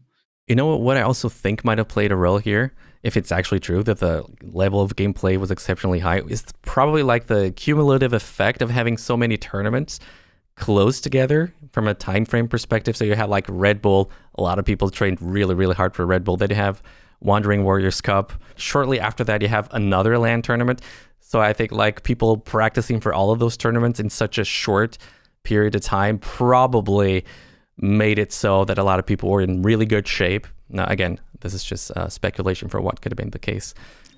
you know what I also think might have played a role here, if it's actually true that the level of gameplay was exceptionally high, is probably like the cumulative effect of having so many tournaments close together from a time frame perspective. So you have like Red Bull, a lot of people trained really, really hard for Red Bull. Then you have Wandering Warriors Cup. Shortly after that, you have another LAN tournament. So I think like people practicing for all of those tournaments in such a short period of time probably made it so that a lot of people were in really good shape. Now, again, this is just speculation for what could have been the case.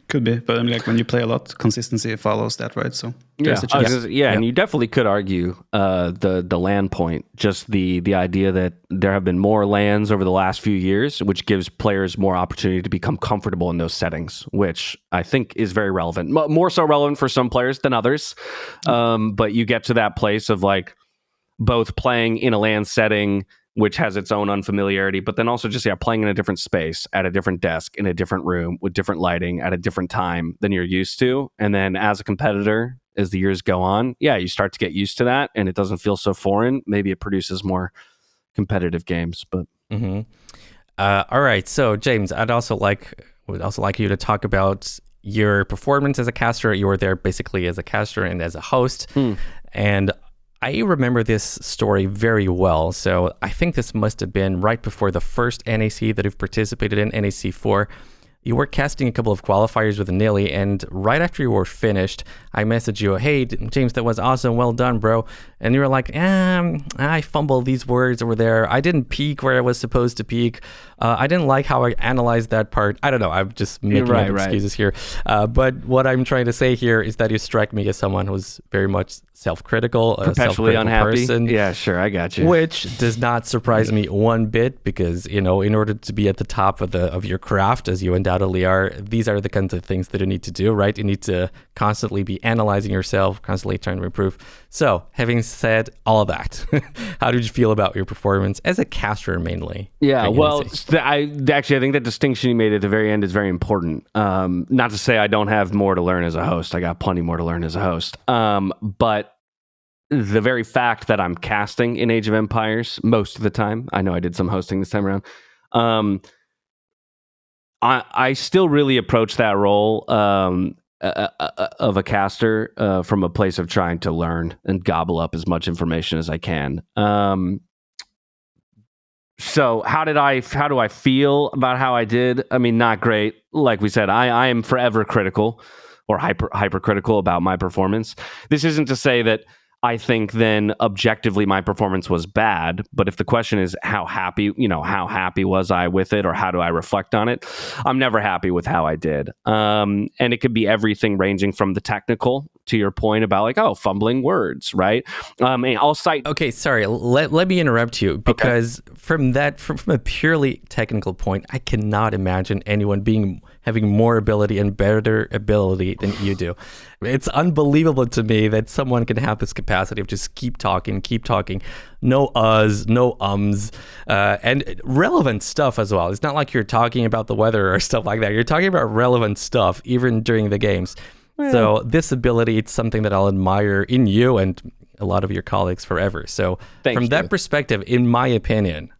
Could be, but I mean, like when you play a lot, consistency follows that, right? So and you definitely could argue the LAN point, just the idea that there have been more LANs over the last few years, which gives players more opportunity to become comfortable in those settings, which I think is very relevant. More so relevant for some players than others, but you get to that place of like both playing in a LAN setting, which has its own unfamiliarity, but then also just playing in a different space, at a different desk, in a different room, with different lighting, at a different time than you're used to. And then as a competitor, as the years go on, you start to get used to that, and it doesn't feel so foreign. Maybe it produces more competitive games. But all right, so James, would also like you to talk about your performance as a caster. You were there basically as a caster and as a host, and I remember this story very well. So I think this must have been right before the first NAC that you've participated in, NAC 4. You were casting a couple of qualifiers with Nilly, and right after you were finished, I messaged you, hey, James, that was awesome. Well done, bro. And you were like, I fumbled these words over there. I didn't peek where I was supposed to peek. I didn't like how I analyzed that part. I don't know. I'm just making up excuses here. But what I'm trying to say here is that you strike me as someone who's very much self-critical, perpetually unhappy person. Yeah, sure, I got you. Which does not surprise me one bit, because in order to be at the top of your craft, as you undoubtedly are, these are the kinds of things that you need to do, right? You need to constantly be analyzing yourself, constantly trying to improve. So, having said all of that, how did you feel about your performance as a caster mainly? Yeah, well, I think that distinction you made at the very end is very important. Not to say I don't have more to learn as a host. I got plenty more to learn as a host. But the very fact that I'm casting in Age of Empires most of the time, I know I did some hosting this time around, I still really approach that role of a caster from a place of trying to learn and gobble up as much information as I can. So how do I feel about how I did? I mean, not great. Like we said, I am forever critical or hypercritical about my performance. This isn't to say that I think then objectively my performance was bad, but if the question is how happy was I with it, or how do I reflect on it, I'm never happy with how I did. And it could be everything ranging from the technical, to your point about like, fumbling words, right? And I'll cite. Okay, sorry. Let me interrupt you, because from a purely technical point, I cannot imagine anyone having more ability and better ability than you do. It's unbelievable to me that someone can have this capacity of just keep talking, no uhs, no ums, and relevant stuff as well. It's not like you're talking about the weather or stuff like that. You're talking about relevant stuff, even during the games. Yeah. So this ability, it's something that I'll admire in you and a lot of your colleagues forever. So from that perspective, in my opinion,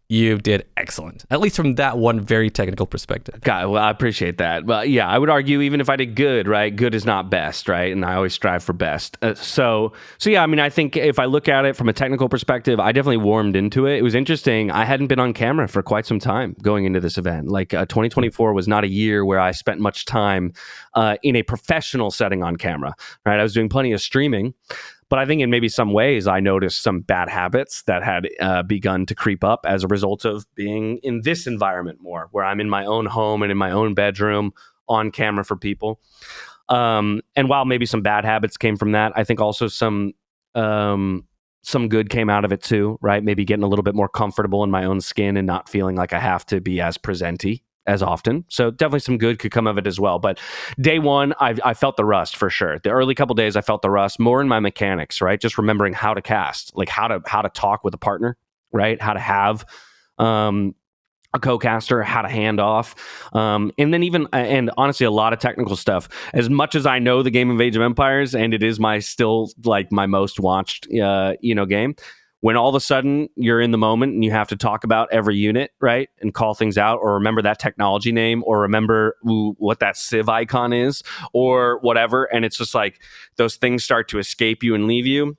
you did excellent, at least from that one very technical perspective. God, well, I appreciate that. But yeah, I would argue even if I did good, right? Good is not best, right? And I always strive for best. So yeah, I mean, I think if I look at it from a technical perspective, I definitely warmed into it. It was interesting. I hadn't been on camera for quite some time going into this event. Like 2024 was not a year where I spent much time in a professional setting on camera, right? I was doing plenty of streaming, But I think in maybe some ways, I noticed some bad habits that had begun to creep up as a result of being in this environment more, where I'm in my own home and in my own bedroom on camera for people. And while maybe some bad habits came from that, I think also some good came out of it too, right? Maybe getting a little bit more comfortable in my own skin and not feeling like I have to be as presenty as often. So definitely some good could come of it as well. But day one, I felt the rust for sure. The early couple days, I felt the rust more in my mechanics, right? Just remembering how to cast, like how to talk with a partner, right? How to have a co-caster, how to hand off, and then and honestly, a lot of technical stuff. As much as I know the game of Age of Empires, and it is my most watched, game. When all of a sudden you're in the moment and you have to talk about every unit, right, and call things out, or remember that technology name, or remember what that civ icon is, or whatever, and it's just like those things start to escape you and leave you.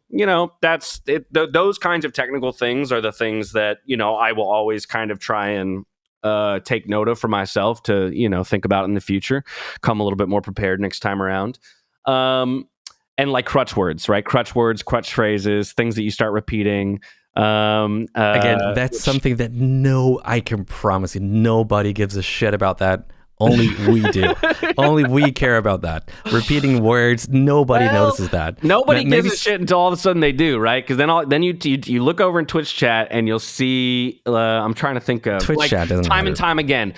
That's it. Those kinds of technical things are the things that I will always kind of try and take note of for myself to think about in the future. Come a little bit more prepared next time around. And like crutch words, right? Crutch words, crutch phrases, things that you start repeating. Again, that's something that I can promise you, nobody gives a shit about that. Only we do. Only we care about that. Repeating words, nobody notices that. Nobody gives a shit until all of a sudden they do, right? Because then you look over in Twitch chat and you'll see. I'm trying to think of Twitch chat doesn't time matter. and time again.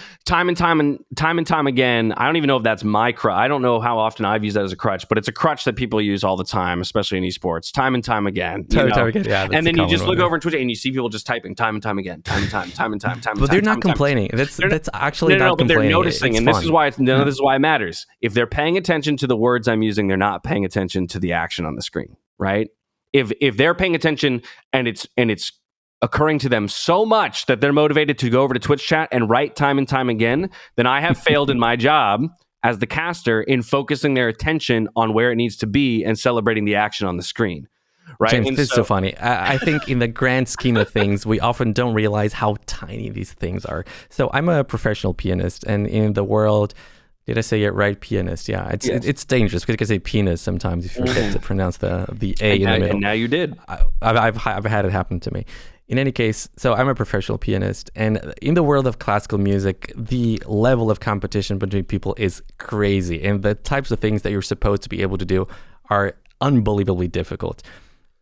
I don't even know if that's my crutch. I don't know how often I've used that as a crutch, but it's a crutch that people use all the time, especially in esports. Time and time again. Time and time again. Yeah. And then you just look over in Twitch and you see people just typing time and time again, time and time. But they're not complaining. That's actually not complaining. But they're noticing. And this is why this is why it matters. If they're paying attention to the words I'm using, they're not paying attention to the action on the screen, right? If they're paying attention and it's occurring to them so much that they're motivated to go over to Twitch chat and write time and time again, then I have failed in my job as the caster in focusing their attention on where it needs to be and celebrating the action on the screen. Right? James, this is so funny. I think in the grand scheme of things, we often don't realize how tiny these things are. So I'm a professional pianist, and in the world, did I say it right? Pianist, yeah. It's dangerous because I say penis sometimes if you forget to pronounce the A in the middle. And now you did. I've had it happen to me. In any case, so I'm a professional pianist, and in the world of classical music, the level of competition between people is crazy, and the types of things that you're supposed to be able to do are unbelievably difficult.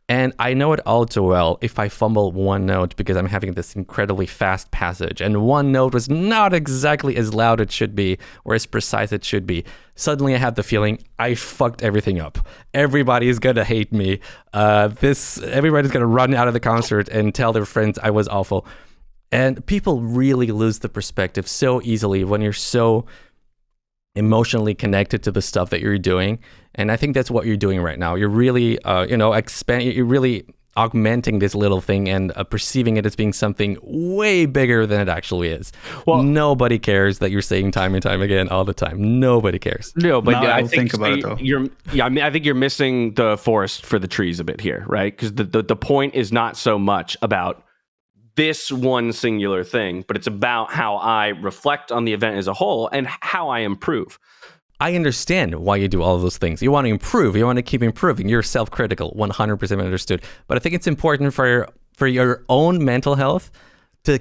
And I know it all too well if I fumble one note because I'm having this incredibly fast passage and one note was not exactly as loud it should be or as precise it should be. Suddenly I have the feeling I fucked everything up. Everybody's gonna hate me. Everybody's gonna run out of the concert and tell their friends I was awful. And people really lose the perspective so easily when you're so emotionally connected to the stuff that you're doing. And I think that's what you're doing right now. You're really, you're really augmenting this little thing and perceiving it as being something way bigger than it actually is. Well, nobody cares that you're saying time and time again all the time. Nobody cares. No, but I think about it though. I think you're missing the forest for the trees a bit here, right? Because the point is not so much about this one singular thing, but it's about how I reflect on the event as a whole and how I improve. I understand why you do all of those things. You want to improve. You want to keep improving. You're self-critical, 100% understood. But I think it's important for your own mental health to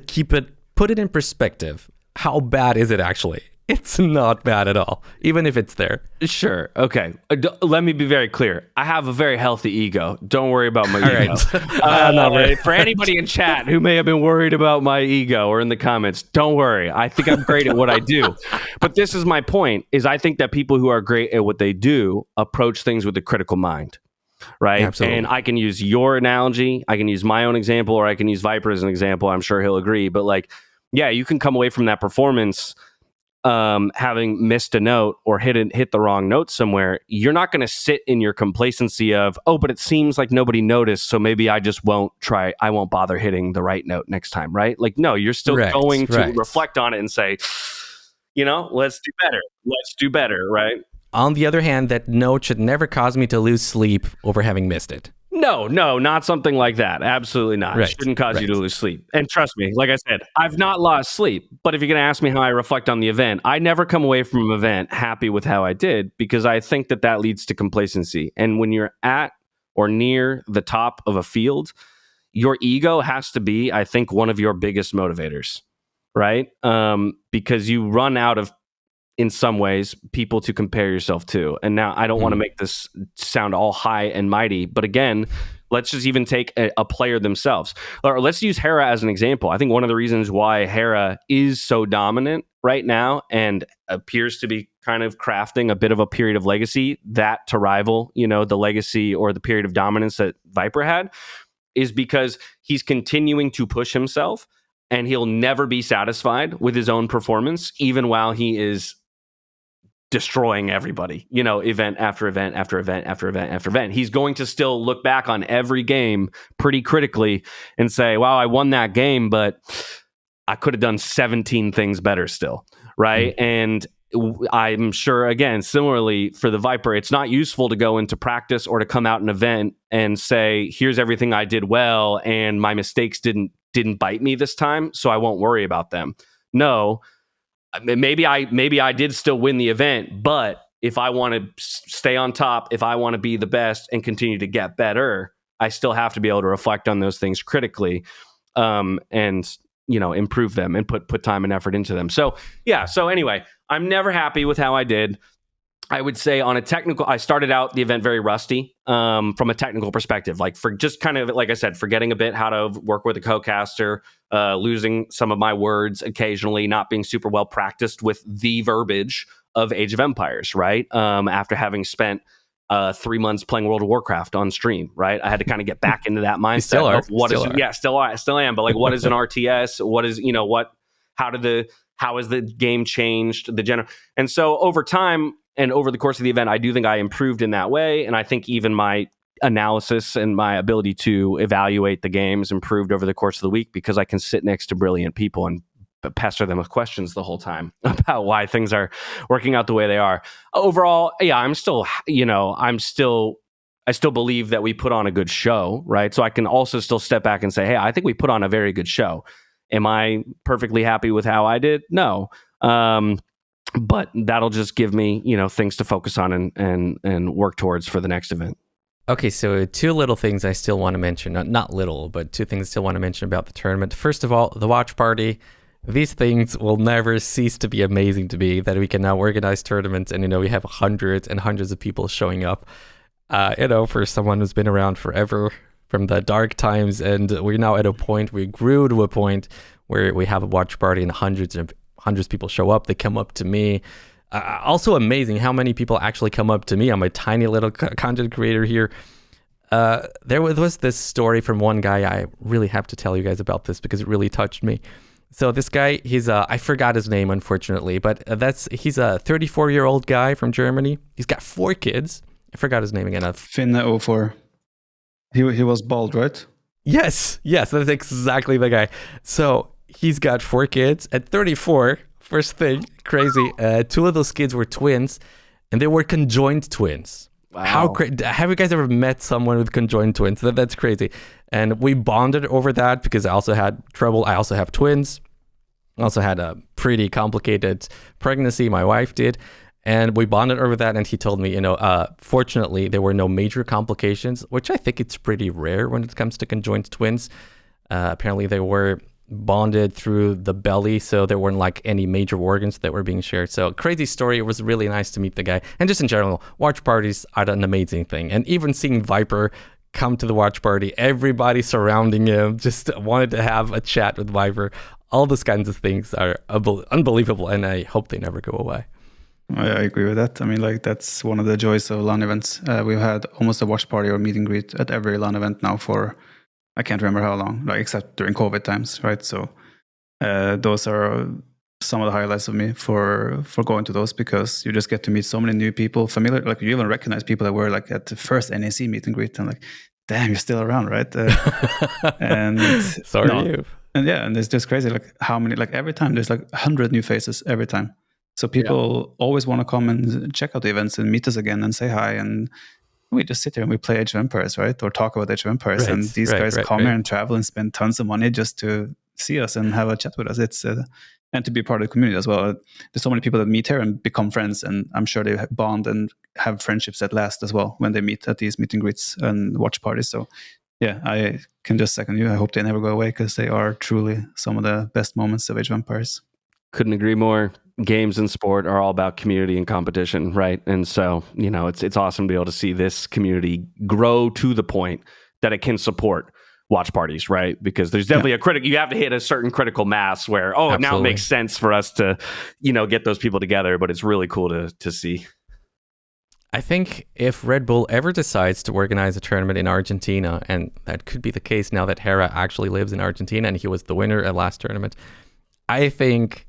put it in perspective. How bad is it actually? It's not bad at all, even if it's there. Sure. Okay. Let me be very clear. I have a very healthy ego. Don't worry about my ego. Right. For anybody in chat who may have been worried about my ego or in the comments, don't worry. I think I'm great at what I do. But this is my point, is I think that people who are great at what they do approach things with a critical mind. Right. Absolutely. And I can use your analogy. I can use my own example, or I can use Viper as an example. I'm sure he'll agree. But you can come away from that performance having missed a note or hit the wrong note somewhere. You're not going to sit in your complacency of, but it seems like nobody noticed, so maybe I just won't try. I won't bother hitting the right note next time, right? No, you're still going to reflect on it and say, let's do better, right? On the other hand, that note should never cause me to lose sleep over having missed it. No, not something like that. Absolutely not. It shouldn't cause you to lose sleep. And trust me, like I said, I've not lost sleep. But if you're going to ask me how I reflect on the event, I never come away from an event happy with how I did, because I think that leads to complacency. And when you're at or near the top of a field, your ego has to be, I think, one of your biggest motivators, right? Because you run out of, in some ways, people to compare yourself to. And now I don't want to make this sound all high and mighty, but again, let's just even take a player themselves. Or let's use Hera as an example. I think one of the reasons why Hera is so dominant right now and appears to be kind of crafting a bit of a period of legacy that to rival, the legacy or the period of dominance that Viper had, is because he's continuing to push himself and he'll never be satisfied with his own performance, even while he is destroying everybody, event after event after event after event after event. He's going to still look back on every game pretty critically and say, wow, I won that game, but I could have done 17 things better still, right? And I'm sure, again, similarly for the Viper, it's not useful to go into practice or to come out an event and say, here's everything I did well and my mistakes didn't bite me this time, so I won't worry about them. No, maybe I did still win the event, but if I want to stay on top, if I want to be the best and continue to get better, I still have to be able to reflect on those things critically, and improve them and put time and effort into them. So anyway, I'm never happy with how I did. I would say on a technical, I started out the event very rusty from a technical perspective, like for just kind of, like I said, forgetting a bit how to work with a co-caster, losing some of my words occasionally, not being super well practiced with the verbiage of Age of Empires, right? After having spent 3 months playing World of Warcraft on stream, right? I had to kind of get back into that mindset. Still am. But like, what is an RTS? What is, how has the game changed? And so over time, and over the course of the event, I do think I improved in that way. And I think even my analysis and my ability to evaluate the games improved over the course of the week because I can sit next to brilliant people and pester them with questions the whole time about why things are working out the way they are. Overall, yeah, I still believe that we put on a good show, right? So I can also still step back and say, hey, I think we put on a very good show. Am I perfectly happy with how I did? No. But that'll just give me, things to focus on and work towards for the next event. Okay, so two little things I still want to mention. Not little, but two things I still want to mention about the tournament. First of all, the watch party. These things will never cease to be amazing to me, that we can now organize tournaments and, we have hundreds and hundreds of people showing up, for someone who's been around forever from the dark times. And we're now at a point, we grew to a point where we have a watch party and hundreds of people show up. They come up to me. Also amazing how many people actually come up to me. I'm a tiny little content creator here. There was this story from one guy. I really have to tell you guys about this because it really touched me. So this guy, he's I forgot his name, unfortunately, but he's a 34-year-old guy from Germany. He's got 4 kids. I forgot his name again. Finna04. He was bald, right? Yes, that's exactly the guy. So he's got 4 kids at 34. First thing, crazy. 2 of those kids were twins, and they were conjoined twins. Wow. How have you guys ever met someone with conjoined twins? That's crazy. And we bonded over that because I also had trouble. I also have twins. I also had a pretty complicated pregnancy. My wife did. And we bonded over that. And he told me, fortunately, there were no major complications, which I think it's pretty rare when it comes to conjoined twins. Apparently, they were bonded through the belly, so there weren't like any major organs that were being shared. So crazy story. It was really nice to meet the guy. And just in general, watch parties are an amazing thing. And even seeing Viper come to the watch party, everybody surrounding him, just wanted to have a chat with Viper. All those kinds of things are unbelievable, and I hope they never go away. I agree with that. I mean, like, that's one of the joys of LAN events. We've had almost a watch party or meet and greet at every LAN event now for I can't remember how long, like except during COVID times, right? So those are some of the highlights of me for going to those, because you just get to meet so many new people, familiar, like you even recognize people that were like at the first NAC meet and greet, and like, damn, you're still around, right? And sorry, and yeah, and it's just crazy, like how many, like every time there's like 100 new faces every time. So people always want to come and check out the events and meet us again and say hi, and we just sit here and we play Age of Empires, right? Or talk about Age of Empires. Right, and these guys come here and travel and spend tons of money just to see us and have a chat with us. and to be part of the community as well. There's so many people that meet here and become friends, and I'm sure they bond and have friendships that last as well when they meet at these meet and greets and watch parties. So yeah, I can just second you. I hope they never go away, because they are truly some of the best moments of Age of Empires. Couldn't agree more. Games and sport are all about community and competition, right? And so, it's awesome to be able to see this community grow to the point that it can support watch parties, right? Because there's definitely you have to hit a certain critical mass where, now it makes sense for us to, get those people together, but it's really cool to see. I think if Red Bull ever decides to organize a tournament in Argentina, and that could be the case now that Hera actually lives in Argentina and he was the winner at last tournament, I think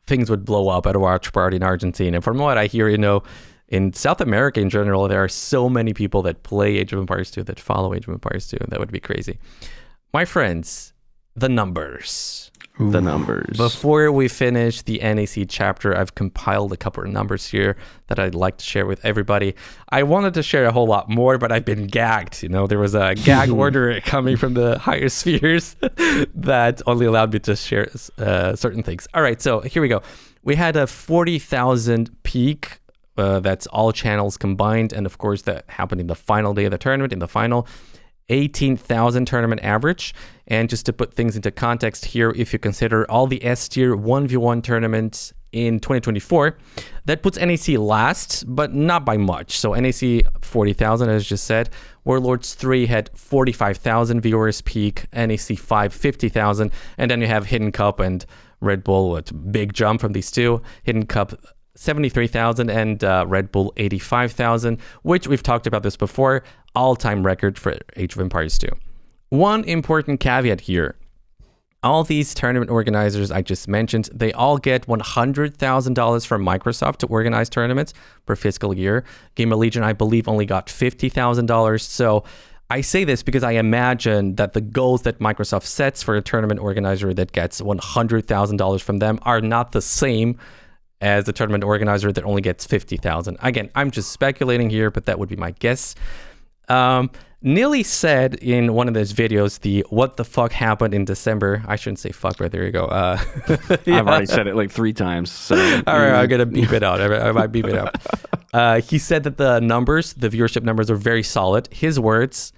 things would blow up at a watch party in Argentina. From what I hear, in South America in general, there are so many people that play Age of Empires 2, that follow Age of Empires 2. That would be crazy. My friends, the numbers. Ooh. The numbers. Before we finish the NAC chapter, I've compiled a couple of numbers here that I'd like to share with everybody. I wanted to share a whole lot more, but I've been gagged. There was a gag order coming from the higher spheres that only allowed me to share certain things. All right, so here we go. We had a 40,000 peak. That's all channels combined. And of course, that happened in the final day of the tournament, in the final 18,000 tournament average. And just to put things into context here, if you consider all the S-tier 1v1 tournaments in 2024, that puts NAC last, but not by much. So NAC 40,000, as just said. Warlords 3 had 45,000 viewers peak, NAC 5 50,000, and then you have Hidden Cup and Red Bull. It's a big jump from these two. Hidden Cup 73,000 and Red Bull 85,000, which we've talked about this before, all-time record for Age of Empires 2. One important caveat here. All these tournament organizers I just mentioned, they all get $100,000 from Microsoft to organize tournaments per fiscal year. Gamer Legion, I believe, only got $50,000. So I say this because I imagine that the goals that Microsoft sets for a tournament organizer that gets $100,000 from them are not the same as the tournament organizer that only gets $50,000. Again, I'm just speculating here, but that would be my guess. Neely said in one of those videos, the what the fuck happened in December. I shouldn't say fuck, but there you go. Yeah. I've already said it like 3 times. So. All right, I'm going to beep it out. I might beep it out. He said that the viewership numbers are very solid. His words.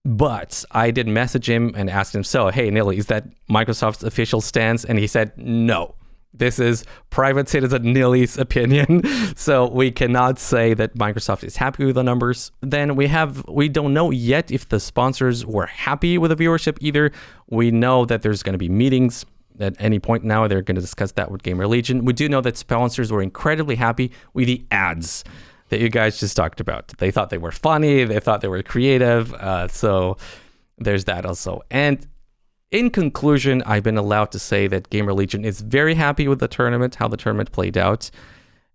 But I did message him and asked him, so, hey, Neely, is that Microsoft's official stance? And he said, no. This is private citizen Neely's opinion. So we cannot say that Microsoft is happy with the numbers. Then we don't know yet if the sponsors were happy with the viewership either. We know that there's going to be meetings at any point now. They're going to discuss that with Gamer Legion. We do know that sponsors were incredibly happy with the ads that you guys just talked about. They thought they were funny. They thought they were creative. So there's that also. And in conclusion, I've been allowed to say that Gamer Legion is very happy with the tournament, how the tournament played out.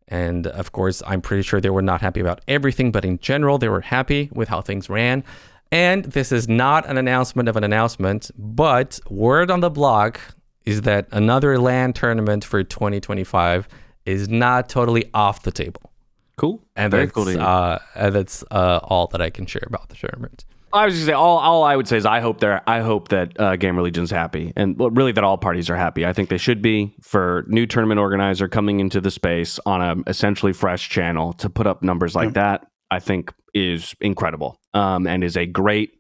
And of course, I'm pretty sure they were not happy about everything, but in general, they were happy with how things ran. And this is not an announcement of an announcement, but word on the blog is that another LAN tournament for 2025 is not totally off the table. Cool. And very that's, cool that's all that I can share about the tournament. I was just gonna say all I would say is I hope that Gamer Legion's happy, and really that all parties are happy. I think they should be. For new tournament organizer coming into the space on a essentially fresh channel to put up numbers like that, I think is incredible, and is a great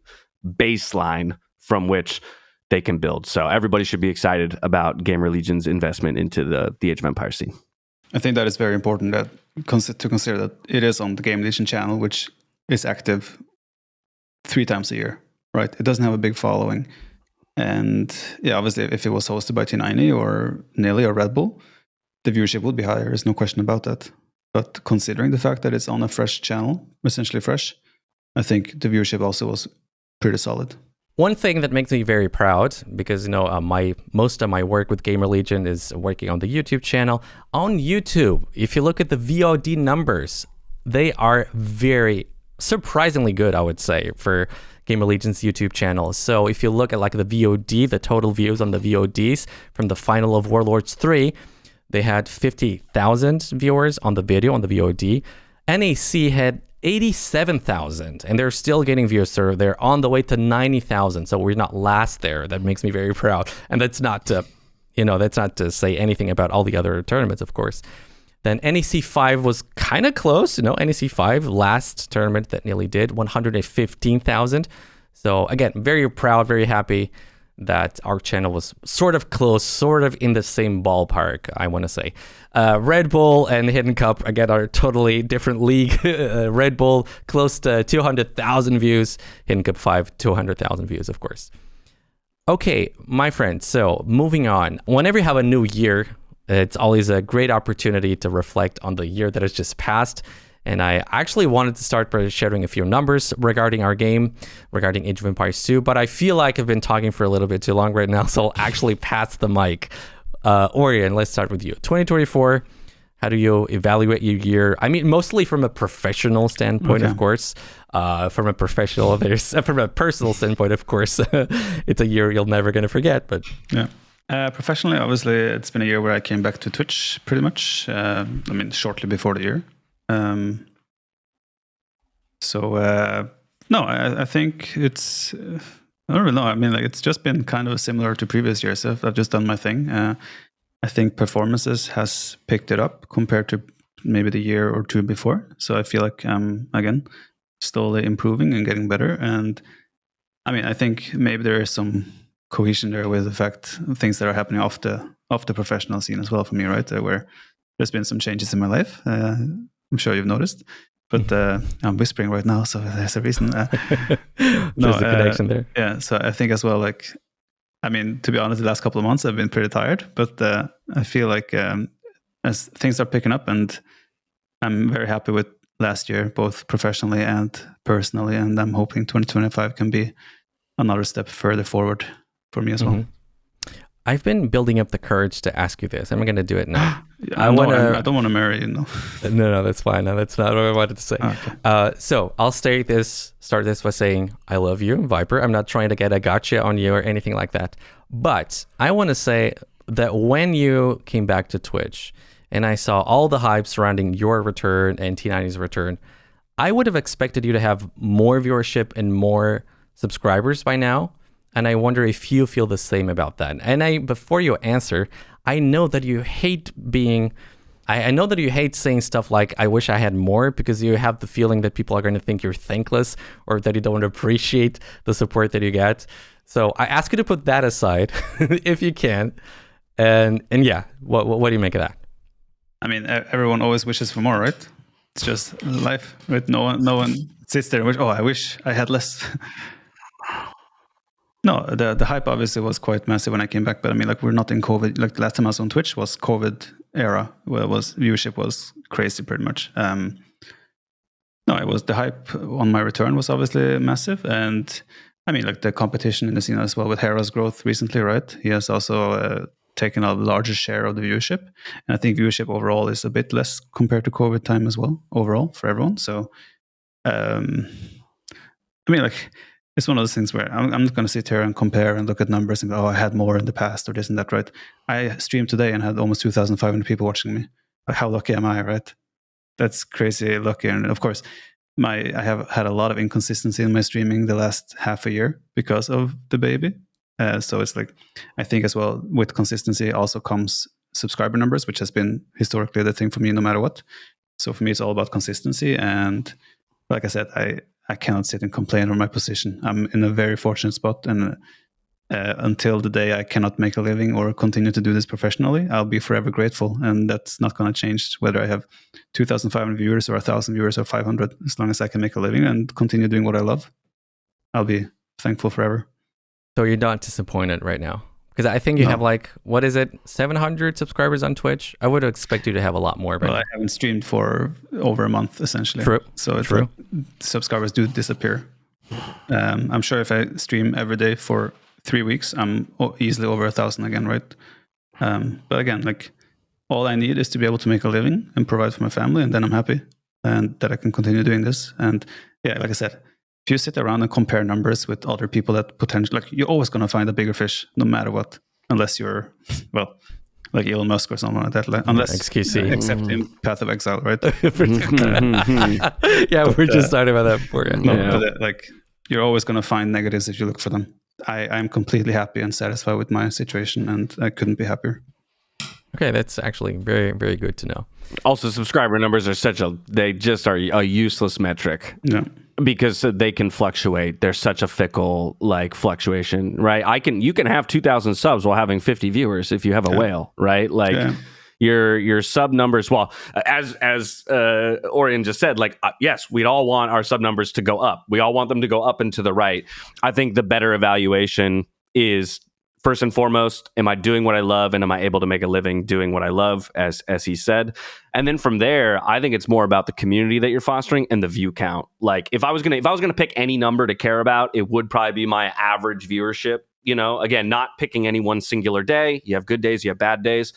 baseline from which they can build. So everybody should be excited about Gamer Legion's investment into the Age of Empires scene. I think that is very important to consider that it is on the Gamer Legion channel, which is active 3 times a year, right? It doesn't have a big following. And yeah, obviously, if it was hosted by T90 or Neely or Red Bull, the viewership would be higher. There's no question about that. But considering the fact that it's on a fresh channel, essentially fresh, I think the viewership also was pretty solid. One thing that makes me very proud, because most of my work with Gamer Legion is working on the YouTube channel. On YouTube, if you look at the VOD numbers, they are very surprisingly good, I would say, for Gamer Legion's YouTube channel. So if you look at like the VOD, the total views on the VODs from the final of Warlords 3, they had 50,000 viewers on the video, on the VOD. NAC had 87,000, and they're still getting views, so they're on the way to 90,000. So we're not last there. That makes me very proud. And that's not to, that's not to say anything about all the other tournaments, of course. Then NAC 5 was kind of close. NAC 5, last tournament that Nearly did, 115,000. So again, very proud, very happy that our channel was sort of close, sort of in the same ballpark, I want to say. Red Bull and Hidden Cup, again, are totally different league. Red Bull, close to 200,000 views. Hidden Cup 5, 200,000 views, of course. Okay, my friends, so moving on. Whenever you have a new year, it's always a great opportunity to reflect on the year that has just passed. And I actually wanted to start by sharing a few numbers regarding our game, regarding Age of Empires 2, but I feel like I've been talking for a little bit too long right now, so I'll actually pass the mic. Orion, let's start with you. 2024, how do you evaluate your year? I mean, mostly from a professional standpoint, of course. From a personal standpoint, of course. It's a year you're never going to forget, but... Yeah. Professionally, obviously, it's been a year where I came back to Twitch pretty much. Shortly before the year. I think it's... I don't really know. I mean, it's just been kind of similar to previous years. I've just done my thing. I think performances has picked it up compared to maybe the year or two before. So I feel like I'm, again, slowly improving and getting better. And I mean, I think maybe there is some cohesion there with the fact of things that are happening off the professional scene as well for me, right? Where there's been some changes in my life. I'm sure you've noticed. But I'm whispering right now, so there's a reason. There's a connection there. Yeah, so I think as well, to be honest, the last couple of months I've been pretty tired, but I feel like as things are picking up, and I'm very happy with last year, both professionally and personally, and I'm hoping 2025 can be another step further forward for me as well. I've been building up the courage to ask you this. I'm going to do it now. I don't want to marry you. No, that's fine. No, that's not what I wanted to say. Okay. So I'll start this by saying I love you, Viper. I'm not trying to get a gotcha on you or anything like that. But I want to say that when you came back to Twitch and I saw all the hype surrounding your return and T90's return, I would have expected you to have more viewership and more subscribers by now. And I wonder if you feel the same about that. And before you answer, I know that you hate I know that you hate saying stuff like, I wish I had more, because you have the feeling that people are going to think you're thankless or that you don't appreciate the support that you get. So I ask you to put that aside if you can. And yeah, what do you make of that? I mean, everyone always wishes for more, right? It's just life, right? No one sits there and wishes, I wish I had less. No, the hype obviously was quite massive when I came back, but I mean, we're not in COVID. The last time I was on Twitch was COVID era, where viewership was crazy pretty much. It was the hype on my return was obviously massive, and I mean, the competition in the scene as well with Hera's growth recently, right? He has also taken a larger share of the viewership, and I think viewership overall is a bit less compared to COVID time as well, overall for everyone. So, it's one of those things where I'm not going to sit here and compare and look at numbers and go, I had more in the past or this and that, right? I streamed today and had almost 2,500 people watching me. How lucky am I, right? That's crazy lucky. And of course, I have had a lot of inconsistency in my streaming the last half a year because of the baby. So it's I think as well with consistency also comes subscriber numbers, which has been historically the thing for me no matter what. So for me, it's all about consistency. And like I said, I cannot sit and complain on my position. I'm in a very fortunate spot, and until the day I cannot make a living or continue to do this professionally, I'll be forever grateful, and that's not going to change whether I have 2,500 viewers or 1,000 viewers or 500. As long as I can make a living and continue doing what I love, I'll be thankful forever. So you're not disappointed right now? Because I think you have 700 subscribers on Twitch. I would expect you to have a lot more. Well, I haven't streamed for over a month, essentially. True. So it's subscribers do disappear. I'm sure if I stream every day for 3 weeks, I'm easily over 1,000 again, right? But again, all I need is to be able to make a living and provide for my family, and then I'm happy, and that I can continue doing this. And yeah, like I said, if you sit around and compare numbers with other people that potentially, you're always going to find a bigger fish no matter what, unless you're, like Elon Musk or someone like that. Unless, XQC. Except in Path of Exile, right? Yeah, we're just talking about that before. Yeah. No, but you're always going to find negatives if you look for them. I'm completely happy and satisfied with my situation, and I couldn't be happier. Okay, that's actually very, very good to know. Also, subscriber numbers are they just are a useless metric. Yeah. Because they can fluctuate. They're such a fickle like fluctuation, right? You can have 2,000 subs while having 50 viewers if you have a whale, right? Like your sub numbers. Well, as Orion just said, like yes, we'd all want our sub numbers to go up. We all want them to go up and to the right. I think the better evaluation is, first and foremost, am I doing what I love, and am I able to make a living doing what I love, as he said? And then from there, I think it's more about the community that you're fostering and the view count. Like if I was gonna pick any number to care about, it would probably be my average viewership. You know, again, not picking any one singular day. You have good days, you have bad days.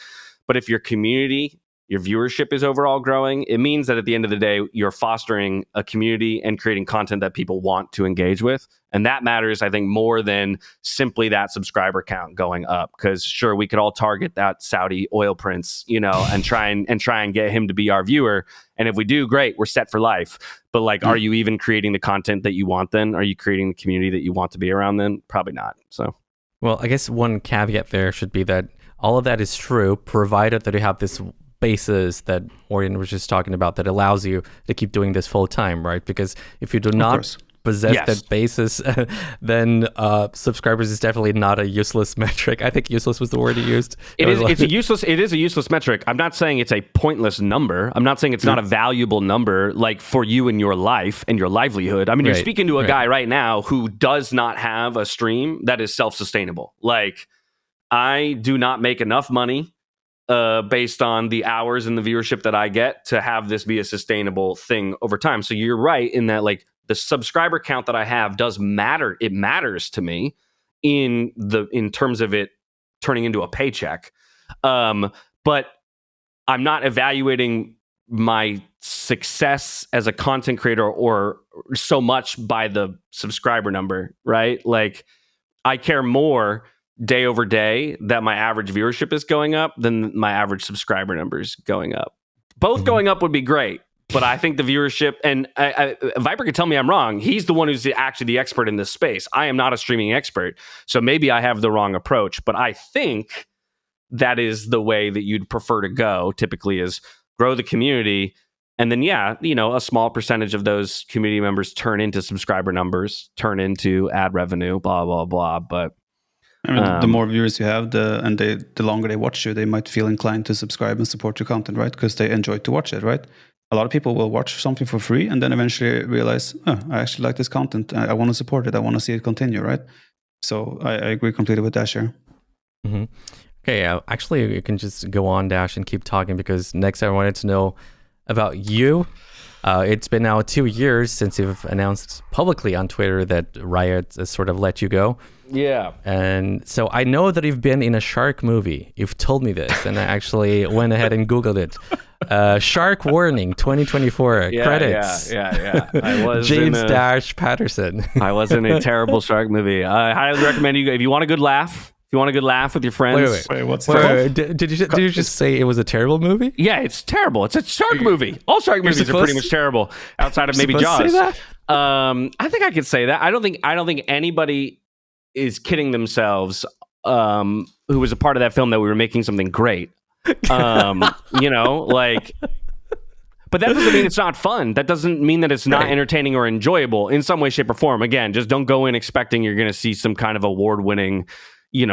But if your community, your viewership is overall growing, it means that at the end of the day, you're fostering a community and creating content that people want to engage with. And that matters, I think, more than simply that subscriber count going up. Because sure, we could all target that Saudi oil prince, you know, and try and get him to be our viewer. And if we do, great, we're set for life. But like, are you even creating the content that you want then? Are you creating the community that you want to be around then? Probably not. So, well, I guess one caveat there should be that all of that is true, provided that you have this basis that Orion was just talking about that allows you to keep doing this full time, right? Because if you do not possess that basis, then subscribers is definitely not a useless metric. I think useless was the word he used. It is a useless metric. I'm not saying it's a pointless number. I'm not saying it's not a valuable number, like for you in your life and your livelihood. I mean, you're speaking to a guy right now who does not have a stream that is self-sustainable. Like, I do not make enough money based on the hours and the viewership that I get to have this be a sustainable thing over time. So you're right in that, like, the subscriber count that I have does matter. It matters to me in terms of it turning into a paycheck. But I'm not evaluating my success as a content creator or so much by the subscriber number, right? Like, I care more day over day that my average viewership is going up than my average subscriber numbers going up. Both going up would be great, but I think the viewership, and Viper could tell me I'm wrong. He's the one who's actually the expert in this space. I am not a streaming expert, so maybe I have the wrong approach, but I think that is the way that you'd prefer to go, typically, is grow the community. And then, a small percentage of those community members turn into subscriber numbers, turn into ad revenue, blah, blah, blah. But I mean, the more viewers you have, the longer they watch you, they might feel inclined to subscribe and support your content, right? Because they enjoy to watch it, right? A lot of people will watch something for free and then eventually realize, I actually like this content. I want to support it. I want to see it continue, right? So I agree completely with Dash here. Mm-hmm. Okay, actually, you can just go on, Dash, and keep talking, because next I wanted to know about you. It's been now 2 years since you've announced publicly on Twitter that Riot has sort of let you go. Yeah. And so I know that you've been in a shark movie. You've told me this, and I actually went ahead and Googled it. Shark Warning 2024 credits. Yeah. I was James Dash Patterson. I was in a terrible shark movie. I highly recommend you, if you want a good laugh. If you want a good laugh with your friends. Wait, what's that? Did you just say it was a terrible movie? Yeah, it's terrible. It's a shark movie. All shark movies are pretty much terrible, outside of maybe Jaws. Say that? I think I could say that. I don't think anybody is kidding themselves who was a part of that film that we were making something great. Like, but that doesn't mean it's not fun. That doesn't mean that it's not entertaining or enjoyable in some way, shape, or form. Again, just don't go in expecting you're going to see some kind of award-winning,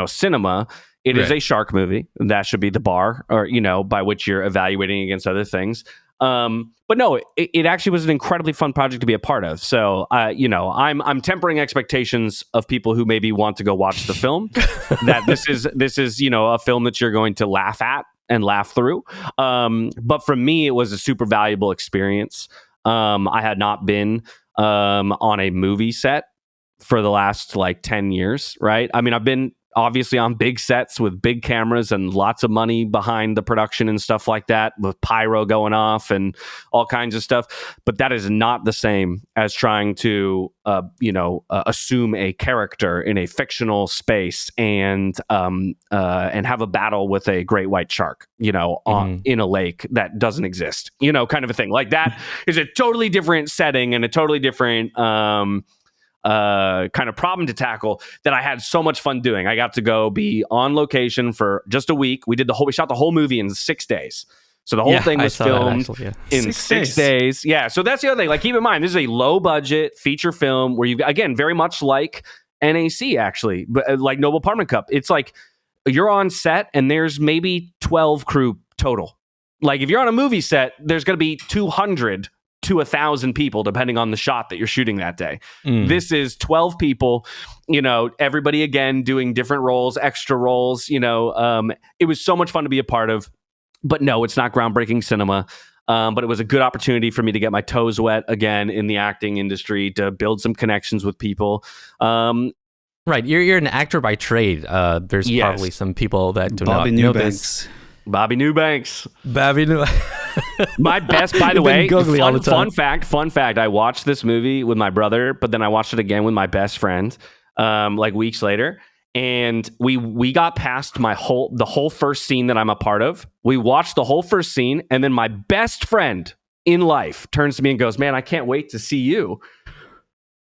cinema. It is a shark movie. That should be the bar, or by which you're evaluating against other things. But no, it actually was an incredibly fun project to be a part of. So, I'm tempering expectations of people who maybe want to go watch the film. That this is a film that you're going to laugh at and laugh through. But for me, it was a super valuable experience. I had not been on a movie set for the last 10 years, right? I mean, I've been obviously on big sets with big cameras and lots of money behind the production and stuff like that, with pyro going off and all kinds of stuff. But that is not the same as trying to, assume a character in a fictional space and have a battle with a great white shark, in a lake that doesn't exist, kind of a thing. Like, that is a totally different setting and a totally different kind of problem to tackle that I had so much fun doing. I got to go be on location for just a week. We shot the whole movie in 6 days. So the whole thing was filmed in 6 days. Yeah. So that's the other thing. Like, keep in mind, this is a low budget feature film where you, again, very much like NAC, actually, but like Noble Apartment Cup. It's like you're on set and there's maybe 12 crew total. Like, if you're on a movie set, there's going to be 200 to 1,000 people, depending on the shot that you're shooting that day. This is 12 people, everybody again doing different roles, extra roles. It was so much fun to be a part of. But no, it's not groundbreaking cinema. But it was a good opportunity for me to get my toes wet again in the acting industry, to build some connections with people. Right, you're an actor by trade. There's probably some people that do not know this. Bobby Newbanks. My best, by the way, fun fact, I watched this movie with my brother, but then I watched it again with my best friend like weeks later. And we got past the whole first scene that I'm a part of. We watched the whole first scene, and then my best friend in life turns to me and goes, "Man, I can't wait to see you."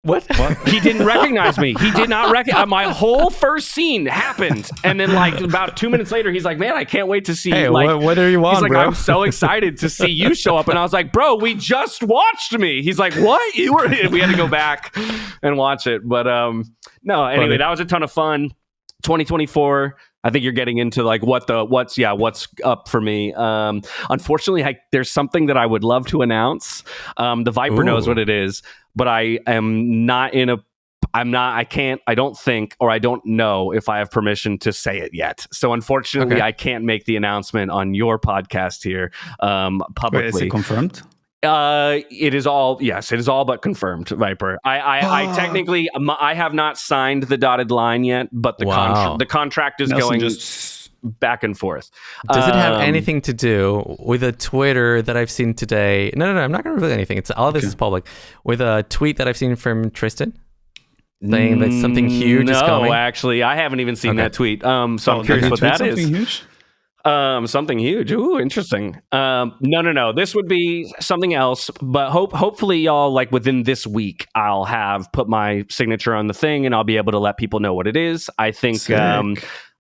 What? He didn't recognize me. He did not recognize. My whole first scene happened, and then like about 2 minutes later, he's like, "Man, I can't wait to see." Hey, like, what are you on, he's like, bro? "I'm so excited to see you show up," and I was like, "Bro, we just watched me." He's like, "What? You were?" We had to go back and watch it, but no. Anyway, that was a ton of fun. 2024. I think you're getting into like what's up for me. Unfortunately, there's something that I would love to announce. The Viper knows what it is, but I am not in a. I'm not. I can't. I don't think, or I don't know if I have permission to say it yet. So unfortunately, I can't make the announcement on your podcast here publicly. Wait, is it confirmed? It is all but confirmed, Viper. I technically, I have not signed the dotted line yet, but the contract is going back and forth. Does it have anything to do with a Twitter that I've seen today? No, I'm not going to reveal anything. It's all this is public. With a tweet that I've seen from Tristan saying that something huge is coming. No, actually, I haven't even seen that tweet. So I'm curious what that is. Huge? Something huge. Ooh, interesting. No. This would be something else, but hopefully y'all, like, within this week, I'll have put my signature on the thing and I'll be able to let people know what it is. I think,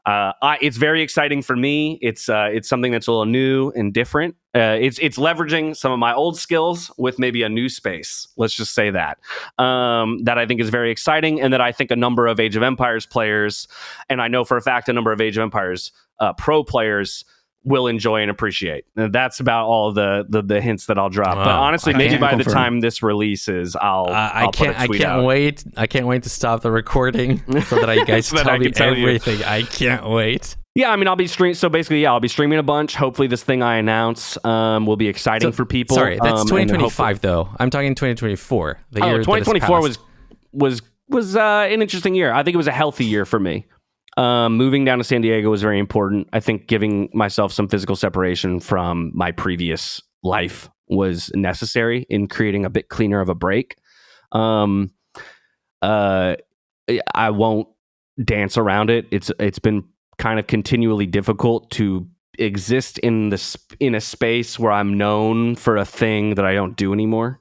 it's very exciting for me. It's something that's a little new and different. It's leveraging some of my old skills with maybe a new space. Let's just say that I think is very exciting, and that I think a number of Age of Empires players, and I know for a fact a number of Age of Empires pro players will enjoy and appreciate. And that's about all the hints that I'll drop. But honestly, maybe by the time this releases, I'll put a tweet out. I can't wait to stop the recording so that I guys tell me everything. I can't wait. Yeah, I mean, I'll be streaming. So basically, I'll be streaming a bunch. Hopefully, this thing I announce will be exciting for people. Sorry, that's 2025 though. I'm talking 2024. The year 2024 was an interesting year. I think it was a healthy year for me. Moving down to San Diego was very important. I think giving myself some physical separation from my previous life was necessary in creating a bit cleaner of a break. I won't dance around it. It's been kind of continually difficult to exist in a space where I'm known for a thing that I don't do anymore.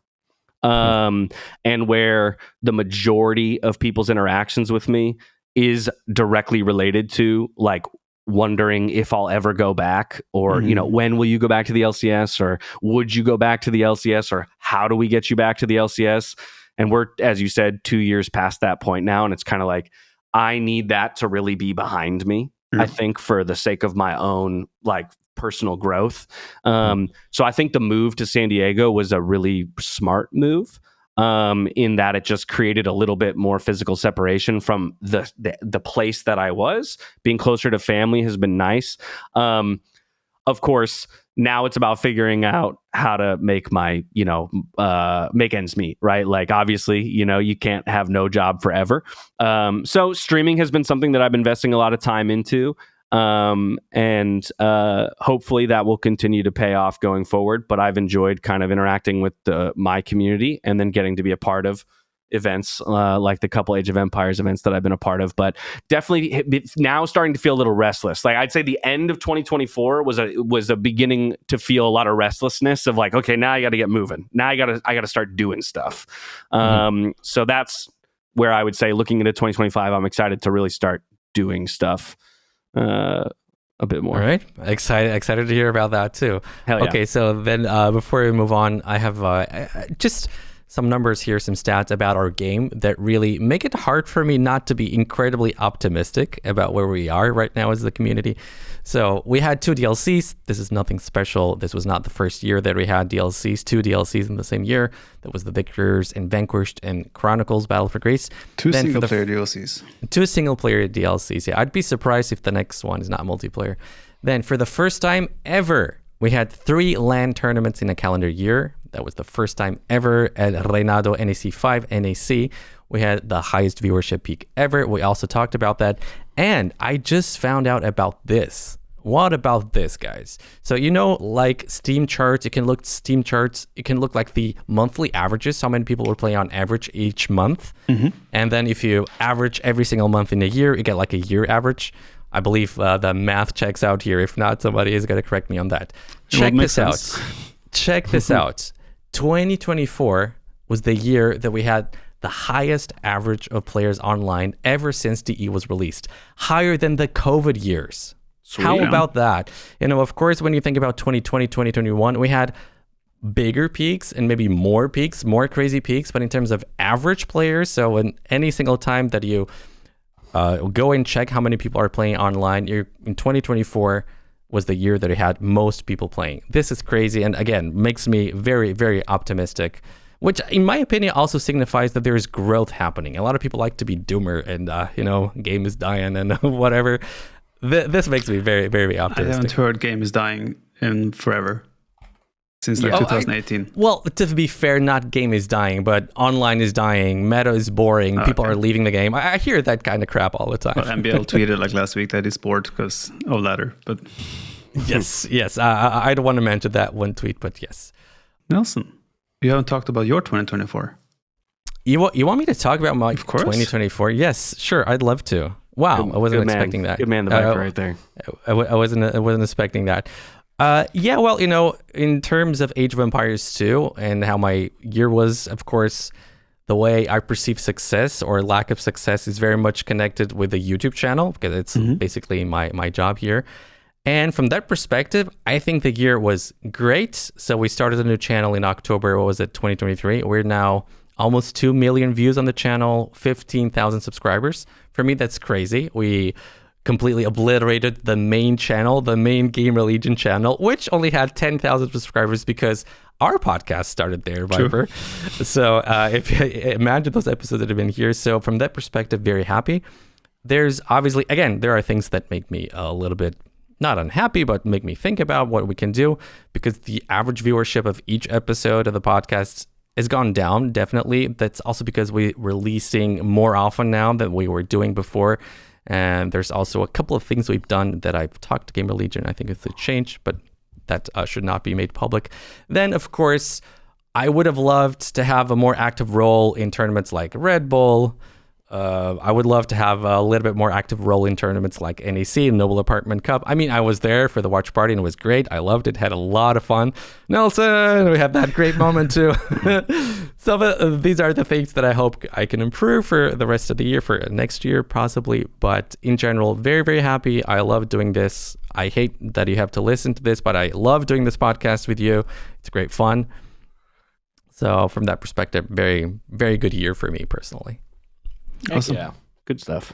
And where the majority of people's interactions with me is directly related to, like, wondering if I'll ever go back, or when will you go back to the LCS, or would you go back to the LCS, or how do we get you back to the LCS? And we're, as you said, 2 years past that point now, and it's kind of like, I need that to really be behind me. I think for the sake of my own, like, personal growth. So I think the move to San Diego was a really smart move. In that it just created a little bit more physical separation from the place that I was. Being closer to family has been nice. Of course, now it's about figuring out how to make my, make ends meet, right? Like, obviously, you can't have no job forever. So streaming has been something that I've been investing a lot of time into. And hopefully that will continue to pay off going forward. But I've enjoyed kind of interacting with my community, and then getting to be a part of events like the couple Age of Empires events that I've been a part of. But definitely now starting to feel a little restless. Like, I'd say the end of 2024 was a beginning to feel a lot of restlessness of, like, okay, now I got to get moving. Now I got to start doing stuff. So that's where I would say, looking into 2025, I'm excited to really start doing stuff a bit more. All right, excited to hear about that too. Hell yeah. Okay, so then before we move on, I have just some numbers here, some stats about our game that really make it hard for me not to be incredibly optimistic about where we are right now as the community. So we had 2 DLCs. This is nothing special. This was not the first year that we had DLCs, 2 DLCs in the same year. That was the Victors and Vanquished and Chronicles Battle for Grace. 2 single-player DLCs. 2 single-player DLCs. Yeah, I'd be surprised if the next one is not multiplayer. Then for the first time ever, we had 3 LAN tournaments in a calendar year. That was the first time ever at Reinado NAC 5 NAC. We had the highest viewership peak ever. We also talked about that. And I just found out about this. What about this, guys? So, like Steam charts, you can look Steam charts. It can look like the monthly averages, how many people are playing on average each month. Mm-hmm. And then if you average every single month in a year, you get like a year average. I believe the math checks out here. If not, somebody is going to correct me on that. Check this out. Check this out. 2024 was the year that we had the highest average of players online ever since DE was released. Higher than the COVID years. Sweet. How about that? Of course, when you think about 2020, 2021, we had bigger peaks and maybe more peaks, more crazy peaks. But in terms of average players, so in any single time that you go and check how many people are playing online, in 2024 was the year that it had most people playing. This is crazy, and again, makes me very, very optimistic, which in my opinion also signifies that there is growth happening. A lot of people like to be doomer and, game is dying and whatever. This makes me very, very optimistic. I haven't heard game is dying in forever. Since 2018. Well, to be fair, not game is dying, but online is dying. Meta is boring. People are leaving the game. I hear that kind of crap all the time. Well, NBL tweeted last week that it's bored because of ladder. But yes. I don't want to mention that one tweet, but yes. Nelson, you haven't talked about your 2024. You want me to talk about my 2024? Yes, sure. I'd love to. Wow, I wasn't expecting that. Good man, the mic right there. I wasn't expecting that. In terms of Age of Empires 2 and how my year was, of course, the way I perceive success or lack of success is very much connected with the YouTube channel because it's basically my job here. And from that perspective, I think the year was great. So we started a new channel in October, 2023? We're now almost 2 million views on the channel, 15,000 subscribers. For me, that's crazy. We completely obliterated the main channel, the main Gamer Legion channel, which only had 10,000 subscribers because our podcast started there, Viper. True. So if you imagine those episodes that have been here. So from that perspective, very happy. There's obviously, again, there are things that make me a little bit not unhappy, but make me think about what we can do because the average viewership of each episode of the podcast has gone down, definitely. That's also because we're releasing more often now than we were doing before. And there's also a couple of things we've done that I've talked to Gamer Legion. I think it's a change, but that should not be made public. Then, of course, I would have loved to have a more active role in tournaments like Red Bull. I would love to have a little bit more active role in tournaments like NAC, Noble Apartment Cup. I mean, I was there for the watch party and it was great. I loved it, had a lot of fun. Nelson, we had that great moment too. So these are the things that I hope I can improve for the rest of the year, for next year possibly. But in general, very, very happy. I love doing this. I hate that you have to listen to this, but I love doing this podcast with you. It's great fun. So from that perspective, very, very good year for me personally. Awesome. Yeah, good stuff.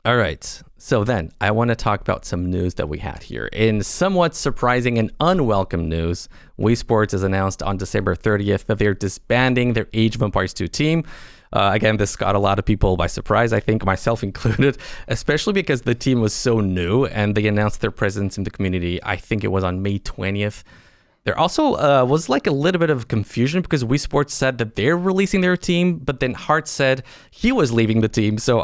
All right. So then I want to talk about some news that we had here. In somewhat surprising and unwelcome news, WeSports has announced on December 30th that they're disbanding their Age of Empires 2 team. Again, this got a lot of people by surprise, I think, myself included, especially because the team was so new and they announced their presence in the community. I think it was on May 20th. There also was like a little bit of confusion because WeSports said that they're releasing their team, but then Hart said he was leaving the team. So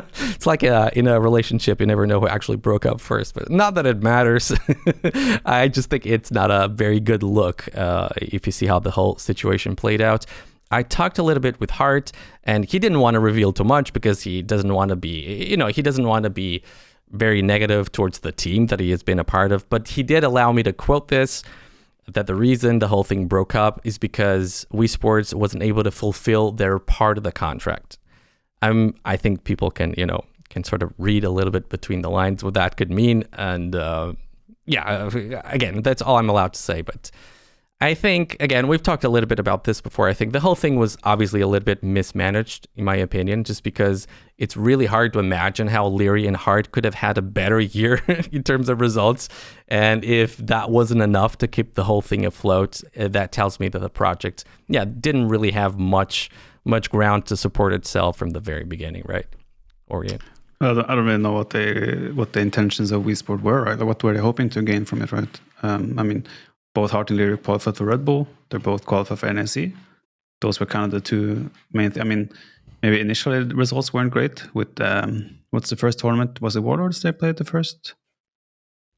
it's like in a relationship, you never know who actually broke up first. But not that it matters. I just think it's not a very good look if you see how the whole situation played out. I talked a little bit with Hart, and he didn't want to reveal too much because he doesn't want to be very negative towards the team that he has been a part of. But he did allow me to quote this, that the reason the whole thing broke up is because WeSports wasn't able to fulfill their part of the contract. I think people can sort of read a little bit between the lines what that could mean. And again, that's all I'm allowed to say. But I think, again, we've talked a little bit about this before. I think the whole thing was obviously a little bit mismanaged, in my opinion, just because it's really hard to imagine how Leary and Hart could have had a better year in terms of results. And if that wasn't enough to keep the whole thing afloat, that tells me that the project, didn't really have much ground to support itself from the very beginning, right? Orion? I don't really know what the intentions of WeSport were, right? Or what were they hoping to gain from it, right? Both Hart and Leary qualified for Red Bull. They're both qualified for NAC. Those were kind of the two main things. Maybe initially the results weren't great with, what's the first tournament? Was it Warlords they played the first?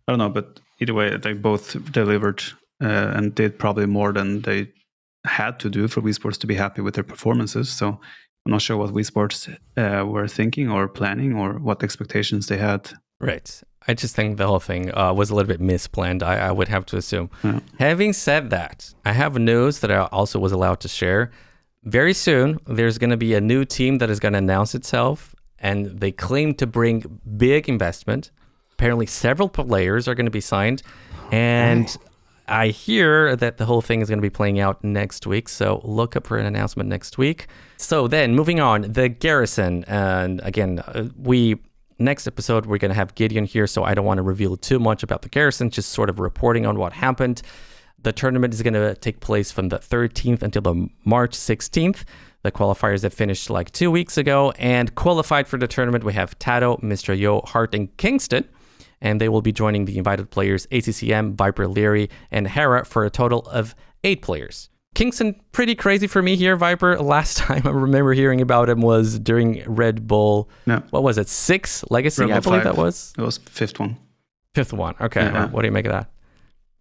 I don't know, but either way, they both delivered and did probably more than they had to do for WeSports to be happy with their performances. So I'm not sure what WeSports were thinking or planning or what expectations they had. Right. I just think the whole thing was a little bit misplanned, I would have to assume. Yeah. Having said that, I have news that I also was allowed to share. Very soon, there's going to be a new team that is going to announce itself, and they claim to bring big investment. Apparently, several players are going to be signed, and I hear that the whole thing is going to be playing out next week, so look up for an announcement next week. So then, moving on, the Garrison, and again, next episode, we're going to have Gideon here, so I don't want to reveal too much about the Garrison, just sort of reporting on what happened. The tournament is going to take place from the 13th until the March 16th. The qualifiers that finished like 2 weeks ago, and qualified for the tournament, we have Tato, Mr. Yo, Hart, and Kingston, and they will be joining the invited players ACCM, Viper, Leary, and Hera for a total of 8 players. Kingston, pretty crazy for me here, Viper. Last time I remember hearing about him was during Red Bull. No. What was it? 6 Legacy, I believe 5. That was? It was 5th one. 5th one. Okay. Yeah. What do you make of that?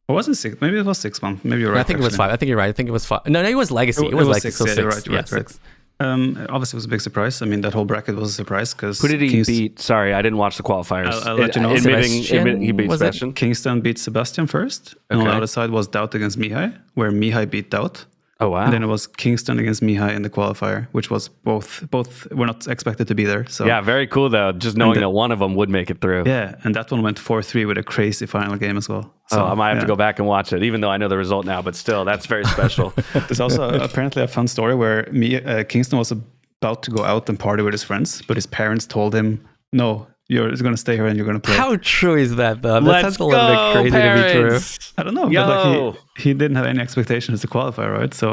Or was it 6? Maybe it was 6th one. Maybe you're right. I think it was 5. I think you're right. I think it was 5. No, it was Legacy. It was Legacy. 6. So 6. Right. 6. Obviously, it was a big surprise. That whole bracket was a surprise because who did he beat? Sorry, I didn't watch the qualifiers. I'll let you know. He beat Sebastian. Kingston beat Sebastian first, and on the other side was Doubt against Mihai, where Mihai beat Doubt. Oh wow! And then it was Kingston against Mihai in the qualifier, which was both were not expected to be there. So yeah, very cool though. Just knowing that one of them would make it through. Yeah, and that one went 4-3 with a crazy final game as well. So I might have to go back and watch it, even though I know the result now. But still, that's very special. There's also apparently a fun story where Kingston was about to go out and party with his friends, but his parents told him, "No, you're going to stay here and you're going to play." How true is that, though? That sounds a little bit crazy parents. To be true. I don't know, but he didn't have any expectations to qualify, right? So,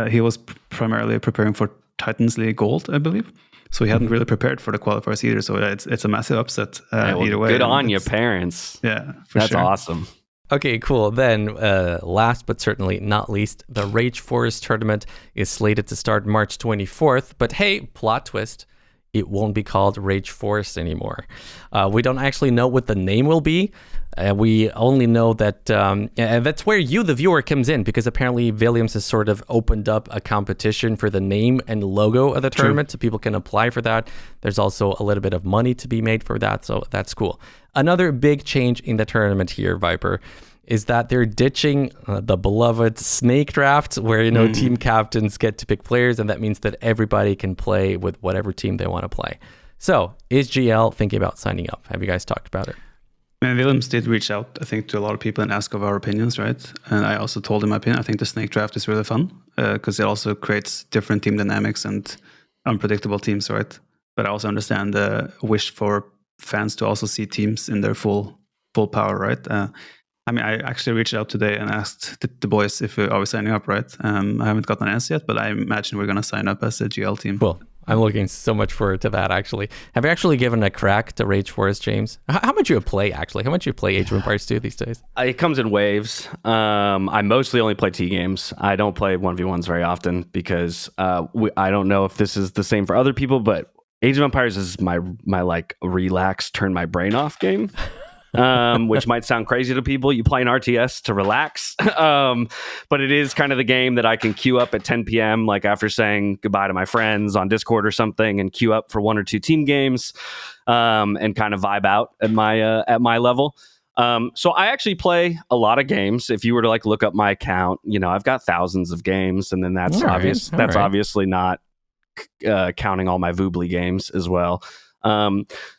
he was primarily preparing for Titans League Gold, I believe. So he hadn't really prepared for the qualifiers either. So it's a massive upset either way. Good on your parents. Yeah, that's awesome. Okay, cool. Then last but certainly not least, the Rage Forest tournament is slated to start March 24th. But hey, plot twist, it won't be called Rage Forest anymore. We don't actually know what the name will be. We only know that that's where you, the viewer, comes in, because apparently Williams has sort of opened up a competition for the name and logo of the tournament, so people can apply for that. There's also a little bit of money to be made for that, so that's cool. Another big change in the tournament here, Viper, is that they're ditching the beloved snake draft, where team captains get to pick players, and that means that everybody can play with whatever team they want to play. So, is GL thinking about signing up? Have you guys talked about it? Williams did reach out, I think, to a lot of people and ask of our opinions, right? And I also told him my opinion. I think the snake draft is really fun because it also creates different team dynamics and unpredictable teams, right? But I also understand the wish for fans to also see teams in their full power, right? I actually reached out today and asked the boys if are we signing up, right? I haven't gotten an answer yet, but I imagine we're going to sign up as a GL team. Cool. I'm looking so much forward to that, actually. Have you actually given a crack to Rage Forest, James? How much you play, actually? How much you play Age of Empires 2 these days? It comes in waves. I mostly only play T games. I don't play 1v1s very often because I don't know if this is the same for other people, but Age of Empires is my like relax, turn my brain off game. Which might sound crazy to people. You play an RTS to relax, but it is kind of the game that I can queue up at 10 p.m. like after saying goodbye to my friends on Discord or something, and queue up for 1 or 2 team games, and kind of vibe out at my level. So I actually play a lot of games. If you were to like look up my account, I've got thousands of games, and then that's obviously not counting all my Voobly games as well.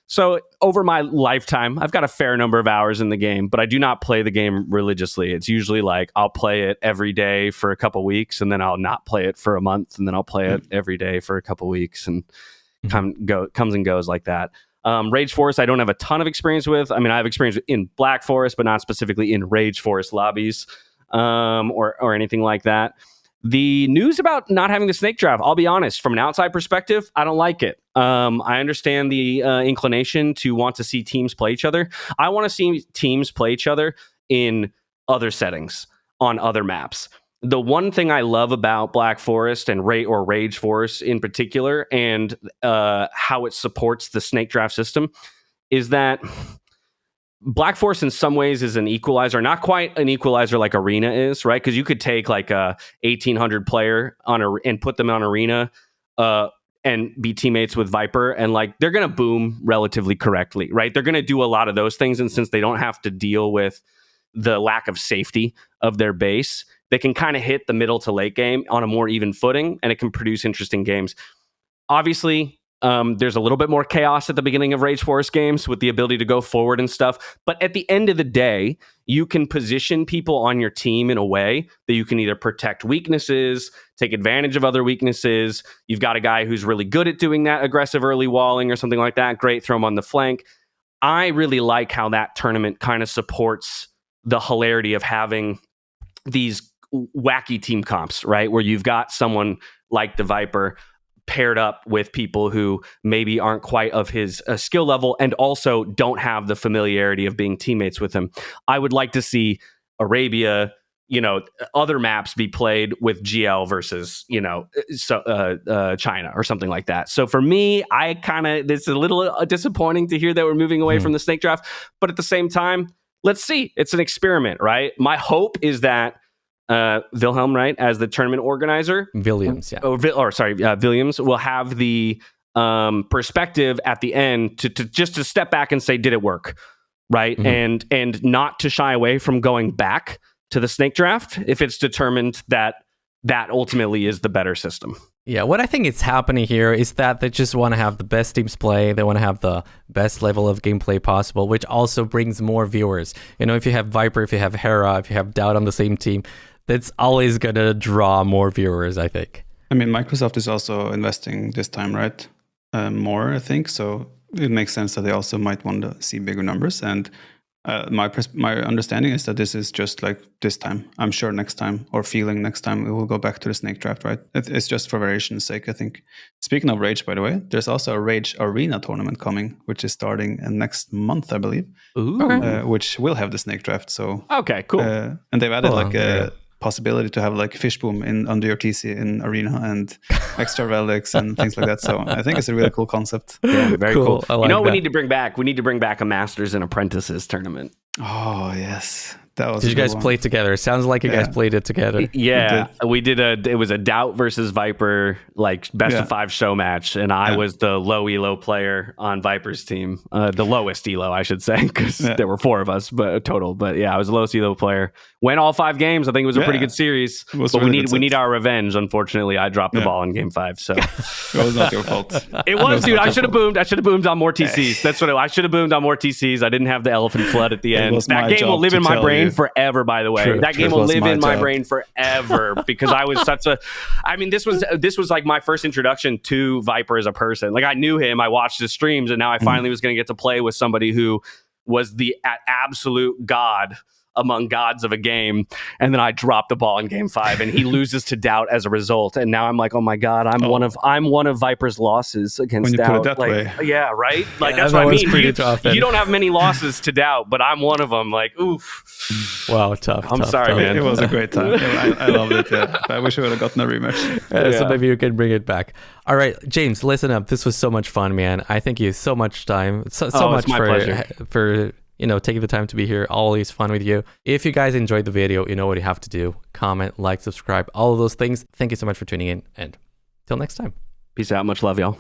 So over my lifetime, I've got a fair number of hours in the game, but I do not play the game religiously. It's usually like I'll play it every day for a couple weeks, and then I'll not play it for a month, and then I'll play it every day for a couple weeks, and comes and goes like that. Rage Forest, I don't have a ton of experience with. I mean, I have experience in Black Forest, but not specifically in Rage Forest lobbies or anything like that. The news about not having the snake draft, I'll be honest, from an outside perspective, I don't like it. I understand the inclination to want to see teams play each other. I want to see teams play each other in other settings, on other maps. The one thing I love about Black Forest and Rage Forest in particular, and how it supports the snake draft system, is that Black Forest in some ways is an equalizer, not quite an equalizer like Arena is, right? Because you could take like a 1800 player and put them on Arena and be teammates with Viper, and like they're going to boom relatively correctly, right? They're going to do a lot of those things, and since they don't have to deal with the lack of safety of their base, they can kind of hit the middle to late game on a more even footing, and it can produce interesting games. Obviously, there's a little bit more chaos at the beginning of Rage Forest games with the ability to go forward and stuff. But at the end of the day, you can position people on your team in a way that you can either protect weaknesses, take advantage of other weaknesses. You've got a guy who's really good at doing that aggressive early walling or something like that. Great, throw him on the flank. I really like how that tournament kind of supports the hilarity of having these wacky team comps, right? Where you've got someone like the Viper paired up with people who maybe aren't quite of his skill level and also don't have the familiarity of being teammates with him. I would like to see Arabia, other maps be played with GL versus, China or something like that. So for me, it's a little disappointing to hear that we're moving away from the snake draft, but at the same time, let's see. It's an experiment, right? My hope is that Wilhelm, right, as the tournament organizer, Williams, yeah. Williams will have the perspective at the end to step back and say, did it work, right? Mm-hmm. And not to shy away from going back to the snake draft if it's determined that ultimately is the better system. Yeah, what I think is happening here is that they just want to have the best teams play. They want to have the best level of gameplay possible, which also brings more viewers. If you have Viper, if you have Hera, if you have Doubt on the same team, that's always going to draw more viewers, I think. I mean, Microsoft is also investing this time, right? More, I think. So it makes sense that they also might want to see bigger numbers. And my understanding is that this is just like this time. I'm sure next time, or feeling next time, we will go back to the snake draft, right? It's just for variation's sake, I think. Speaking of Rage, by the way, there's also a Rage Arena tournament coming, which is starting in next month, I believe. Ooh. Which will have the snake draft. So okay, cool. And they've added a possibility to have like Fishboom under your TC in Arena and extra relics and things like that. So I think it's a really cool concept. Yeah, very cool. Like what we need to bring back? We need to bring back a Masters and Apprentices tournament. Oh, yes. That was Did you guys play together? Sounds like you guys played it together. Yeah, we did. It was a Doubt versus Viper, like best of 5 show match, and I was the low elo player on Viper's team, the lowest elo, I should say, because there were 4 of us, but total. But yeah, I was the lowest elo player. Went all 5 games. I think it was a pretty good series. But really we need our revenge. Unfortunately, I dropped the ball in game 5. So it was not your fault. It was, dude. I should have boomed. I should have boomed on more TCs. That's what I should have boomed on more TCs. I didn't have the elephant flood at the end. That game will live in my brain forever, by the way. True, that game will live in my brain forever because I was this was like my first introduction to Viper as a person. Like I knew him, I watched his streams, and now I finally was going to get to play with somebody who was the absolute god among gods of a game, and then I dropped the ball in game 5 and he loses to Doubt as a result, and now I'm like, oh my god, I'm one of Viper's losses against Doubt. When you put it that way. Yeah, right? Like that's what I mean. You don't have many losses to Doubt, but I'm one of them. Like, oof. Wow, tough. I'm sorry, man. It was a great time. I loved it. Yeah. I wish I would have gotten a rematch. So maybe you can bring it back. All right, James, listen up. This was so much fun, man. I thank you so much time. So much for taking the time to be here. Always fun with you. If you guys enjoyed the video, you know what you have to do. Comment, like, subscribe, all of those things. Thank you so much for tuning in, and till next time. Peace out. Much love, y'all.